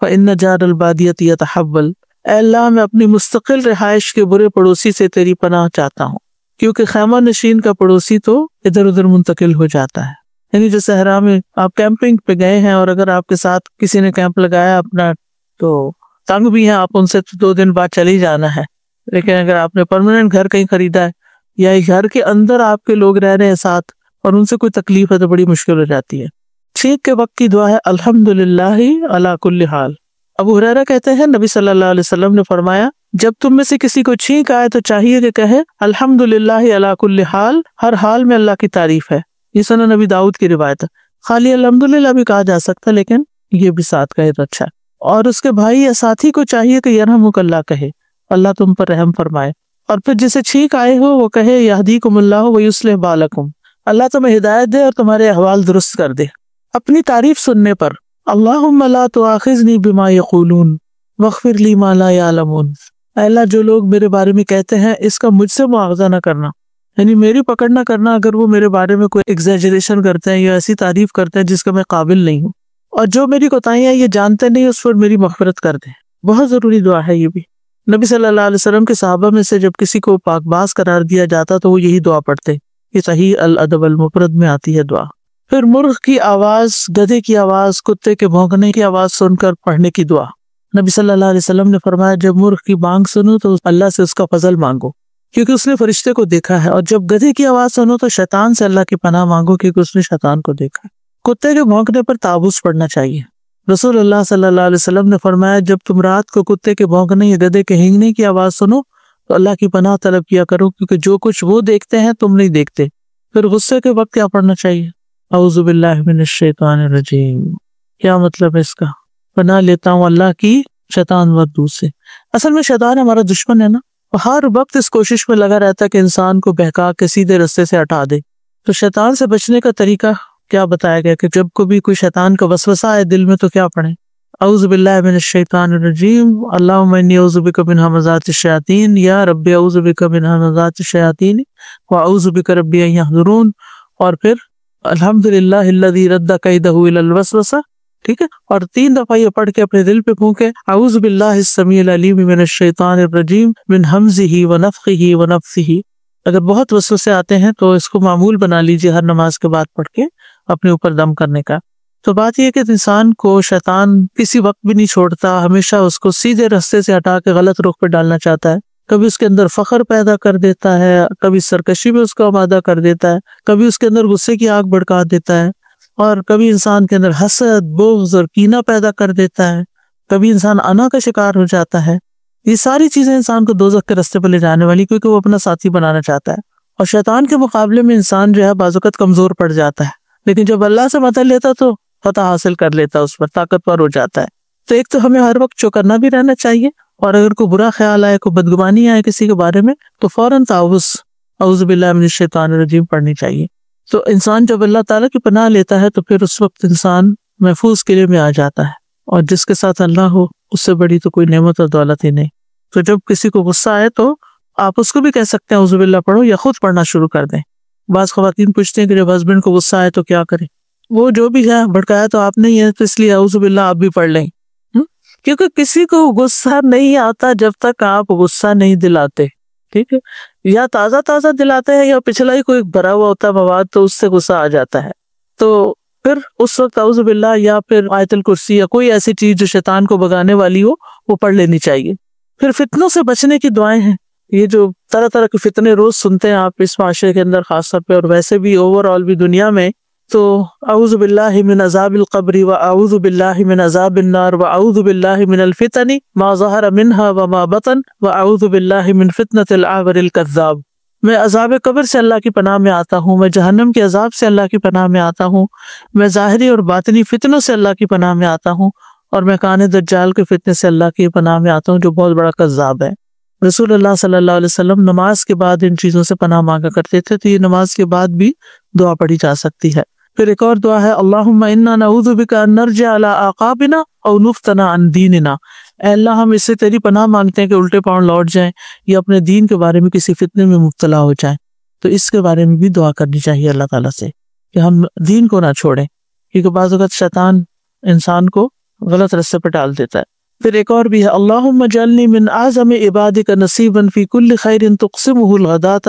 فإن جار البادیۃ یتحول، اے اللہ میں اپنی مستقل رہائش کے برے پڑوسی سے تیری پناہ چاہتا ہوں، کیونکہ خیمہ نشین کا پڑوسی تو ادھر ادھر منتقل ہو جاتا ہے۔ یعنی جو صحرا میں آپ کیمپنگ پہ گئے ہیں اور اگر آپ کے ساتھ کسی نے کیمپ لگایا اپنا، تو تنگ بھی ہیں آپ ان سے، 2 دن بعد چل ہی جانا ہے۔ لیکن اگر آپ نے پرماننٹ گھر کہیں خریدا ہے یا گھر کے اندر آپ کے لوگ رہ رہے ہیں ساتھ اور ان سے کوئی تکلیف ہے تو بڑی مشکل ہو جاتی ہے۔ چھینک کے وقت کی دعا ہے الحمدللہ علی کل حال۔ ابو ہریرہ کہتے ہیں نبی صلی اللہ علیہ وسلم نے فرمایا جب تم میں سے کسی کو چھینک آئے تو چاہیے کہ کہے الحمدللہ علی کل حال، ہر حال میں اللہ کی تعریف ہے۔ یہ سنن نبی داؤد کی روایت ہے۔ خالی الحمدللہ بھی کہا جا سکتا ہے لیکن یہ بھی ساتھ کہے تو اچھا ہے۔ اور اس کے بھائی یا ساتھی کو چاہیے کہ یرحمک اللہ کہے، اللہ تم پر رحم فرمائے۔ اور پھر جسے چھینک آئے ہو وہ کہے یہدیکم اللہ ویصلح بالکم، اللہ تمہیں ہدایت دے اور تمہارے احوال درست کر دے۔ اپنی تعریف سننے پر اللہم لا تؤاخذنی بما یقولون واغفر لی ما لا یعلمون، اے اللہ جو لوگ میرے بارے میں کہتے ہیں اس کا مجھ سے مواخذہ نہ کرنا، یعنی میری پکڑ نہ کرنا اگر وہ میرے بارے میں کوئی ایگزیجریشن کرتے ہیں یا ایسی تعریف کرتے ہیں جس کا میں قابل نہیں ہوں، اور جو میری کوتاہیاں یہ جانتے نہیں اس پر میری مغفرت کر دیں۔ بہت ضروری دعا ہے یہ بھی۔ نبی صلی اللہ علیہ وسلم کے صحابہ میں سے جب کسی کو پاک باز قرار دیا جاتا تو وہ یہی دعا پڑھتے، یہ صحیح الادب المفرد میں آتی ہے دعا۔ پھر مرغ کی آواز، گدھے کی آواز، کتے کے بھونکنے کی آواز سن کر پڑھنے کی دعا۔ نبی صلی اللہ علیہ وسلم نے فرمایا جب مرغ کی بانگ سنو تو اللہ سے اس کا فضل مانگو کیونکہ اس نے فرشتے کو دیکھا ہے، اور جب گدھے کی آواز سنو تو شیطان سے اللہ کی پناہ مانگو کیونکہ اس نے شیطان کو دیکھا ہے۔ کتے کے بھونکنے پر تعوذ پڑھنا چاہیے۔ رسول اللہ صلی اللہ علیہ وسلم نے فرمایا جب تم رات کو کتے کے بھونکنے یا گدھے کے ہینگنے کی آواز سنو تو اللہ کی پناہ طلب کیا کرو کیونکہ جو کچھ وہ دیکھتے ہیں تم نہیں دیکھتے۔ پھر غصے کے وقت کیا پڑھنا چاہیے؟ اعوذ باللہ من الشیطان الرجیم۔ کیا مطلب ہے اس کا؟ پناہ لیتا ہوں اللہ کی شیطان مردود سے۔ اصل میں شیطان ہمارا دشمن ہے نا، ہر وقت اس کوشش میں لگا رہتا ہے کہ انسان کو بہکا کے سیدھے رستے سے ہٹا دے۔ تو شیطان سے بچنے کا طریقہ کیا بتایا گیا کہ جب کبھی کوئی شیطان کا وسوسہ آئے دل میں تو کیا پڑھیں؟ اعوذ باللہ من الشیطان الرجیم، اللہم انی اعوذ بک من ہمزات الشیاطین، یا رب اعوذ بک من ہمزات الشیاطین واعوذ بک رب ان یحضرون، اور پھر الحمدللہ الذی رد کیدہ الی الوسوسہ، ٹھیک ہے، اور 3 دفعہ یہ پڑھ کے اپنے دل پہ پھونکے اعوذ باللہ السمیع العلیم من الشیطان الرجیم من ہمزہ ونفخہ ونفثہ۔ اگر بہت وسوسے آتے ہیں تو اس کو معمول بنا لیجیے ہر نماز کے بعد پڑھ کے اپنے اوپر دم کرنے کا۔ تو بات یہ ہے کہ انسان کو شیطان کسی وقت بھی نہیں چھوڑتا، ہمیشہ اس کو سیدھے راستے سے ہٹا کے غلط رخ پہ ڈالنا چاہتا ہے۔ کبھی اس کے اندر فخر پیدا کر دیتا ہے، کبھی سرکشی میں اس کو آمادہ کر دیتا ہے، کبھی اس کے اندر غصے کی آگ بھڑکا دیتا ہے، اور کبھی انسان کے اندر حسد، بغض اور کینہ پیدا کر دیتا ہے، کبھی انسان انا کا شکار ہو جاتا ہے۔ یہ ساری چیزیں انسان کو دوزخ کے راستے پہ لے جانے والی، کیونکہ وہ اپنا ساتھی بنانا چاہتا ہے۔ اور شیطان کے مقابلے میں انسان جو ہے بعض اوقات کمزور پڑ جاتا ہے، لیکن جب اللہ سے مدد لیتا تو فتح حاصل کر لیتا، اس پر طاقتور ہو جاتا ہے۔ تو ایک تو ہمیں ہر وقت چوکنا بھی رہنا چاہیے، اور اگر کوئی برا خیال آئے، کوئی بدگمانی آئے کسی کے بارے میں، تو فوراً تعوذ اعوذ باللہ من الشیطان الرجیم پڑھنی چاہیے۔ تو انسان جب اللہ تعالیٰ کی پناہ لیتا ہے تو پھر اس وقت انسان محفوظ قلعے میں آ جاتا ہے، اور جس کے ساتھ اللہ ہو اس سے بڑی تو کوئی نعمت اور دولت ہی نہیں۔ تو جب کسی کو غصہ آئے تو آپ اس کو بھی کہہ سکتے ہیں اعوذ باللہ پڑھو، یا خود پڑھنا شروع کر دیں۔ بعض خواتین پوچھتے ہیں کہ جب ہسبینڈ کو غصہ آئے تو کیا کریں؟ وہ جو بھی ہے بھڑکایا تو آپ نہیں ہے، تو اس لیے اعوذ باللہ آپ بھی پڑھ لیں، کیونکہ کسی کو غصہ نہیں آتا جب تک آپ غصہ نہیں دلاتے، ٹھیک ہے؟ یا تازہ تازہ دلاتے ہیں، یا پچھلا ہی کوئی بھرا ہوا ہوتا ہے مواد تو اس سے غصہ آ جاتا ہے، تو پھر اس وقت اعوذ باللہ یا پھر آیت الکرسی یا کوئی ایسی چیز جو شیطان کو بھگانے والی ہو وہ پڑھ لینی چاہیے۔ پھر فتنوں سے بچنے کی دعائیں ہیں، یہ جو طرح طرح کے فتنے روز سنتے ہیں آپ اس معاشرے کے اندر خاص طور پہ، اور ویسے بھی اوور آل بھی دنیا میں، تو اعوذ باللہ من عذاب القبر واعوذ باللہ من عذاب النار واعوذ باللہ من الفتن ما ظہر منها وما بطن واعوذ باللہ من فتنة الاعور الکذاب۔ میں عذاب قبر سے اللہ کی پناہ میں آتا ہوں، میں جہنم کے عذاب سے اللہ کی پناہ میں آتا ہوں، میں ظاہری اور باطنی فتنوں سے اللہ کی پناہ میں آتا ہوں، اور میں کان دجال کے فتنے سے اللہ کی پناہ میں آتا ہوں جو بہت بڑا کذاب ہے۔ رسول اللہ صلی اللہ علیہ وسلم نماز کے بعد ان چیزوں سے پناہ مانگا کرتے تھے، تو یہ نماز کے بعد بھی دعا پڑھی جا سکتی ہے۔ پھر ایک اور دعا ہے اللہم انا نعوذ بک ان نرجع علی اعقابنا او نفتن عن دیننا، اے اللہ ہم اس سے تیری پناہ مانگتے ہیں کہ الٹے پاؤں لوٹ جائیں یا اپنے دین کے بارے میں کسی فتنے میں مبتلا ہو جائیں۔ تو اس کے بارے میں بھی دعا کرنی چاہیے اللہ تعالیٰ سے کہ ہم دین کو نہ چھوڑیں، کیونکہ بعض اوقات شیطان انسان کو غلط راستے پر ڈال دیتا ہے۔ پھر ایک اور بھی ہے اللہم اجعلنی من اعظم عبادک نصیبا فی کل خیر تقسمہ الغداۃ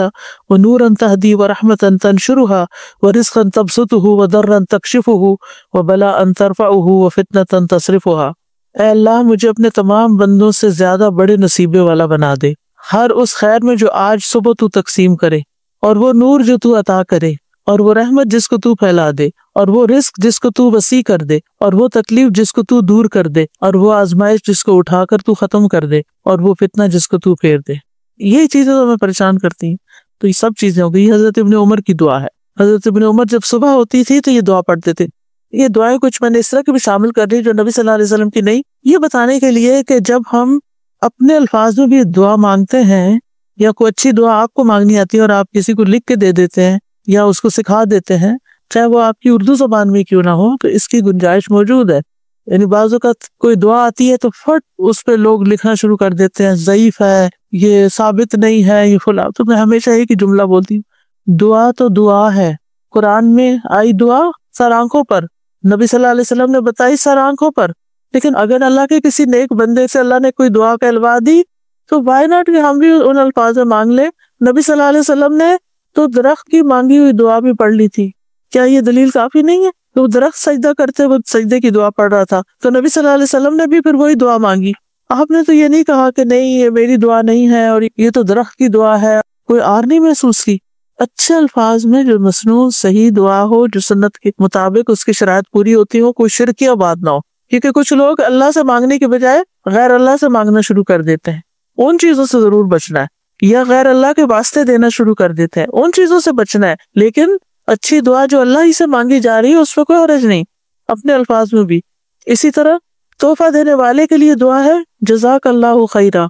ونورا تہدی ورحمتا تنشرھا ورزقا تبسطہ وضرا تکشفہ وبلاء ترفعہ وفتنة تصرفھا۔ اے اللہ مجھے اپنے تمام بندوں سے زیادہ بڑے نصیبے والا بنا دے، ہر اس خیر میں جو آج صبح تو تقسیم کرے، اور وہ نور جو تو عطا کرے، اور وہ رحمت جس کو تو پھیلا دے، اور وہ رزق جس کو تو وسیع کر دے، اور وہ تکلیف جس کو تو دور کر دے، اور وہ آزمائش جس کو اٹھا کر تو ختم کر دے، اور وہ فتنہ جس کو تو پھیر دے۔ یہ چیزیں تو ہمیں پریشان کرتی ہیں، تو یہ سب چیزیں ہو گئی۔ حضرت ابن عمر کی دعا ہے، حضرت ابن عمر جب صبح ہوتی تھی تو یہ دعا پڑھتے تھے۔ یہ دعائیں کچھ میں نے اس طرح کی بھی شامل کر دی جو نبی صلی اللہ علیہ وسلم کی نہیں، یہ بتانے کے لیے کہ جب ہم اپنے الفاظ میں بھی دعا مانگتے ہیں، یا کوئی اچھی دعا آپ کو مانگنی آتی ہے اور آپ کسی کو لکھ کے دے دیتے ہیں یا اس کو سکھا دیتے ہیں، چاہے وہ آپ کی اردو زبان میں کیوں نہ ہو، تو اس کی گنجائش موجود ہے۔ یعنی بعض اوقات کوئی دعا آتی ہے تو فٹ اس پہ لوگ لکھنا شروع کر دیتے ہیں، ضعیف ہے، یہ ثابت نہیں ہے، یہ فلاں۔ تو میں ہمیشہ ایک ہی جملہ بولتی ہوں، دعا تو دعا ہے، قرآن میں آئی دعا سر آنکھوں پر، نبی صلی اللہ علیہ وسلم نے بتائی سر آنکھوں پر، لیکن اگر اللہ کے کسی نیک بندے سے اللہ نے کوئی دعا کہلوا دی تو وائی ناٹ کہ ہم بھی ان الفاظ میں مانگ لیں۔ نبی صلی اللہ علیہ وسلم نے تو درخت کی مانگی ہوئی دعا بھی پڑھ لی تھی، کیا یہ دلیل کافی نہیں ہے؟ تو درخت سجدہ کرتے وقت سجدے کی دعا پڑھ رہا تھا، تو نبی صلی اللہ علیہ وسلم نے بھی پھر وہی دعا مانگی۔ آپ نے تو یہ نہیں کہا کہ نہیں یہ میری دعا نہیں ہے اور یہ تو درخت کی دعا ہے، کوئی آر نہیں محسوس کی۔ اچھے الفاظ میں جو مسنون صحیح دعا ہو، جو سنت کے مطابق اس کی شرائط پوری ہوتی ہو، کوئی شرکیہ بات نہ ہو، کیونکہ کچھ لوگ اللہ سے مانگنے کے بجائے غیر اللہ سے مانگنا شروع کر دیتے ہیں، ان چیزوں سے ضرور بچنا ہے، یا غیر اللہ کے واسطے دینا شروع کر دیتے ہیں، ان چیزوں سے بچنا ہے۔ لیکن اچھی دعا جو اللہ ہی سے مانگی جا رہی ہے اس پہ کوئی حرج نہیں، اپنے الفاظ میں بھی۔ اسی طرح تحفہ دینے والے کے لیے دعا ہے جزاک اللہ خیرا،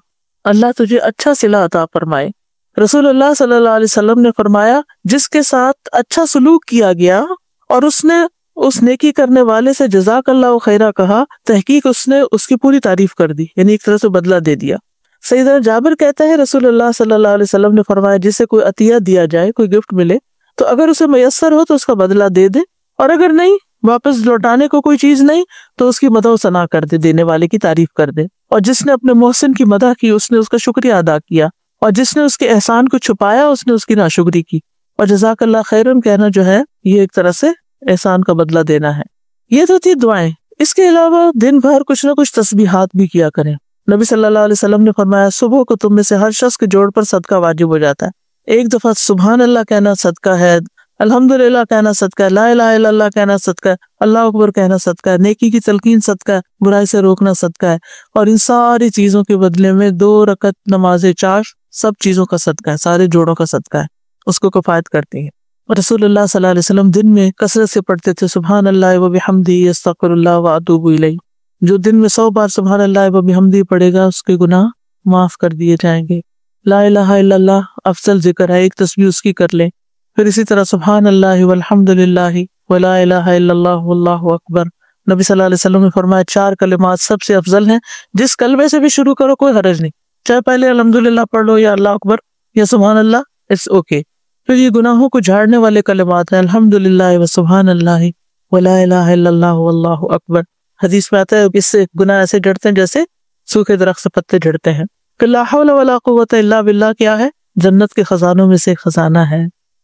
اللہ تجھے اچھا صلہ عطا فرمائے۔ رسول اللہ صلی اللہ علیہ وسلم نے فرمایا جس کے ساتھ اچھا سلوک کیا گیا اور اس نے اس نیکی کرنے والے سے جزاک اللہ خیرہ کہا، تحقیق اس نے اس کی پوری تعریف کر دی، یعنی ایک طرح سے بدلہ دے دیا۔ سیدنا جابر کہتے ہیں رسول اللہ صلی اللہ علیہ وسلم نے فرمایا جسے کوئی عطیہ دیا جائے، کوئی گفٹ ملے، تو اگر اسے میسر ہو تو اس کا بدلہ دے دے، اور اگر نہیں، واپس لوٹانے کو کوئی چیز نہیں، تو اس کی مدح و ثنا کر دے، دینے والے کی تعریف کر دے۔ اور جس نے اپنے محسن کی مدح کی اس نے اس کا شکریہ ادا کیا، اور جس نے اس کے احسان کو چھپایا اس نے اس کی ناشکری کی۔ اور جزاک اللہ خیرن کہنا جو ہے یہ ایک طرح سے احسان کا بدلہ دینا ہے۔ یہ تو تھی دعائیں۔ اس کے علاوہ دن بھر کچھ نہ کچھ تسبیحات بھی کیا کریں۔ نبی صلی اللہ علیہ وسلم نے فرمایا صبح کو تم میں سے ہر شخص کے جوڑ پر صدقہ واجب ہو جاتا ہے۔ ایک دفعہ سبحان اللہ کہنا صدقہ ہے، الحمدللہ کہنا صدقہ ہے، لا الہ الا اللہ کہنا صدقہ ہے، اللہ اکبر کہنا صدقہ ہے، نیکی کی تلقین صدقہ ہے، برائی سے روکنا صدقہ ہے، اور ان ساری چیزوں کے بدلے میں 2 رکعت نماز چاشت سب چیزوں کا صدقہ ہے، سارے جوڑوں کا صدقہ ہے، اس کو کفایت کرتی ہے۔ اور رسول اللہ صلی اللہ علیہ وسلم دن میں کثرت سے پڑھتے تھے سبحان اللہ و بحمدہ استغفر اللہ و اتوب الیہ۔ جو دن میں 100 بار سبحان اللہ و بحمدہ پڑھے گا اس کے گناہ معاف کر دیے جائیں گے۔ لا الہ الا اللہ افضل ذکر ہے، ایک تسبیح اس کی کر لیں۔ پھر اسی طرح سبحان اللہ والحمد للہ ولا الہ الا اللہ واللہ اکبر۔ نبی صلی اللہ علیہ وسلم نے فرمایا 4 کلمات سب سے افضل ہیں، جس کلمے سے بھی شروع کرو کوئی حرج نہیں، چاہے پہلے الحمدللہ پڑھ لو یا اللہ اکبر یا سبحان اللہ، اٹس اوکے۔ پھر یہ گناہوں کو جھاڑنے والے کلمات ہیں الحمدللہ و سبحان اللہ ولا الہ الا اللہ واللہ اکبر۔ حدیث میں آتا ہے اس سے گناہ ایسے جھڑتے ہیں جیسے سوکھے درخت سے پتے جھڑتے ہیں۔ کہ لا حول ولا قوت الا باللہ کیا ہے؟ جنت کے خزانوں میں سے ایک خزانہ ہے۔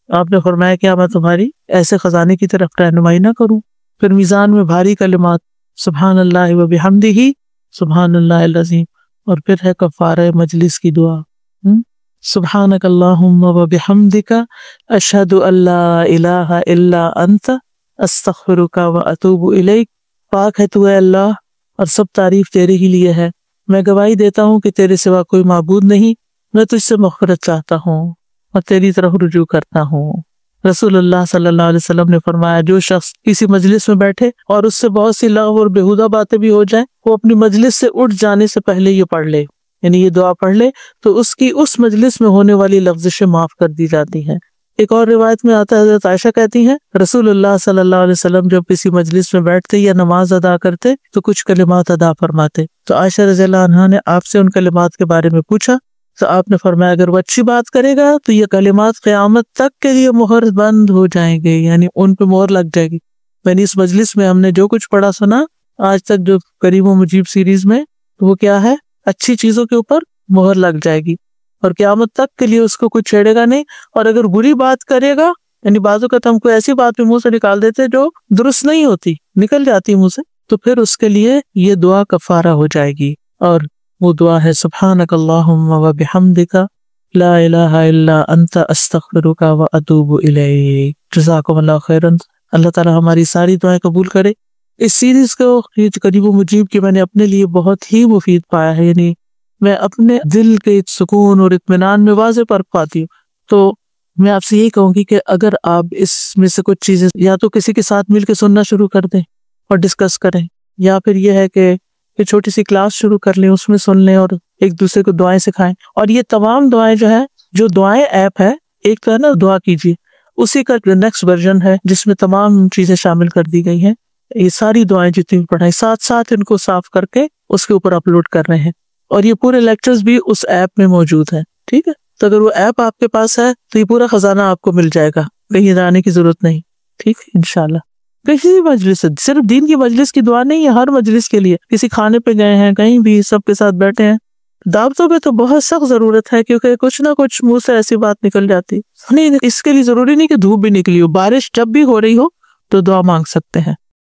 آپ نے فرمایا کیا میں تمہاری ایسے خزانے کی طرف رہنمائی نہ کروں؟ پھر میزان میں بھاری کلمات سبحان اللہ و بحمدہ سبحان اللہ العظیم، اور پھر ہے کفارہ مجلس کی دعا سبحانک اللہم و بحمدک اشہد ان لا الہ الا انت استغفرک و اتوب الیک۔ پاک ہے تو اے اللہ اور سب تعریف تیرے ہی لیے ہے، میں گواہی دیتا ہوں کہ تیرے سوا کوئی معبود نہیں، میں تجھ سے مغفرت چاہتا ہوں اور تیری طرف رجوع کرتا ہوں۔ رسول اللہ صلی اللہ علیہ وسلم نے فرمایا جو شخص کسی مجلس میں بیٹھے اور اس سے بہت سی لغو اور بےہودہ باتیں بھی ہو جائیں، وہ اپنی مجلس سے اٹھ جانے سے پہلے یہ پڑھ لے، یعنی یہ دعا پڑھ لے، تو اس کی اس مجلس میں ہونے والی لغزشیں معاف کر دی جاتی ہیں۔ ایک اور روایت میں آتا ہے حضرت عائشہ کہتی ہیں رسول اللہ صلی اللہ علیہ وسلم جب کسی مجلس میں بیٹھتے یا نماز ادا کرتے تو کچھ کلمات ادا فرماتے، تو عائشہ رضی اللہ عنہا نے آپ سے ان کلمات کے بارے میں پوچھا، تو آپ نے فرمایا اگر وہ اچھی بات کرے گا تو یہ کلمات قیامت تک کے لیے مہر بند ہو جائیں گے، یعنی ان پہ مہر لگ جائے گی۔ یعنی اس مجلس میں ہم نے جو کچھ پڑھا سنا آج تک جو کریم و مجیب سیریز میں، تو وہ کیا ہے؟ اچھی چیزوں کے اوپر مہر لگ جائے گی اور قیامت تک کے لیے اس کو کچھ چھیڑے گا نہیں۔ اور اگر بری بات کرے گا، یعنی بعض اوقات ہم کوئی ایسی بات بھی منہ سے نکال دیتے جو درست نہیں ہوتی، نکل جاتی منہ سے، تو پھر اس کے لیے یہ دعا کفارہ ہو جائے گی، اور وہ دعا ہے سبحانک اللہم و بحمدک لا الہ الا انت استغفرک و اتوب الیک۔ جزاکم اللہ خیرا۔ اللہ تعالیٰ ہماری ساری دعائیں قبول کرے۔ اس سیریز کو یہ قریب و مجیب کی میں نے اپنے لیے بہت ہی مفید پایا ہے، یعنی میں اپنے دل کے سکون اور اطمینان میں واضح فرق پاتی ہوں۔ تو میں آپ سے یہی کہوں گی کہ اگر آپ اس میں سے کچھ چیزیں یا تو کسی کے ساتھ مل کے سننا شروع کر دیں اور ڈسکس کریں، یا پھر یہ ہے کہ چھوٹی سی کلاس شروع کر لیں، اس میں سن لیں اور ایک دوسرے کو دعائیں سکھائیں۔ اور یہ تمام دعائیں جو ہے، جو دعائیں ایپ ہے، ایک تو ہے نا دعا کیجیے، اسی کا جو نیکسٹ ورژن ہے جس میں تمام چیزیں شامل کر دی گئی ہیں، یہ ساری دعائیں جتنی بھی پڑھائیں ساتھ ساتھ ان کو صاف کر کے اس کے اوپر اپلوڈ کر رہے ہیں، اور یہ پورے لیکچرز بھی اس ایپ میں موجود ہیں، ٹھیک ہے؟ تو اگر وہ ایپ آپ کے پاس ہے تو یہ پورا خزانہ آپ کو مل جائے گا، کہیں جانے کی ضرورت نہیں، ٹھیک ہے؟ انشاءاللہ کسی بھی مجلس سے، صرف دین کی مجلس کی دعا نہیں ہے، ہر مجلس کے لیے، کسی کھانے پہ گئے ہیں، کہیں بھی سب کے ساتھ بیٹھے ہیں، دعوتوں پہ تو بہت سخت ضرورت ہے، کیونکہ کچھ نہ کچھ منہ سے ایسی بات نکل جاتی نہیں۔ اس کے لیے ضروری نہیں کہ دھوپ بھی نکلی ہو، بارش جب بھی ہو رہی ہو تو دعا مانگ سکتے ہیں۔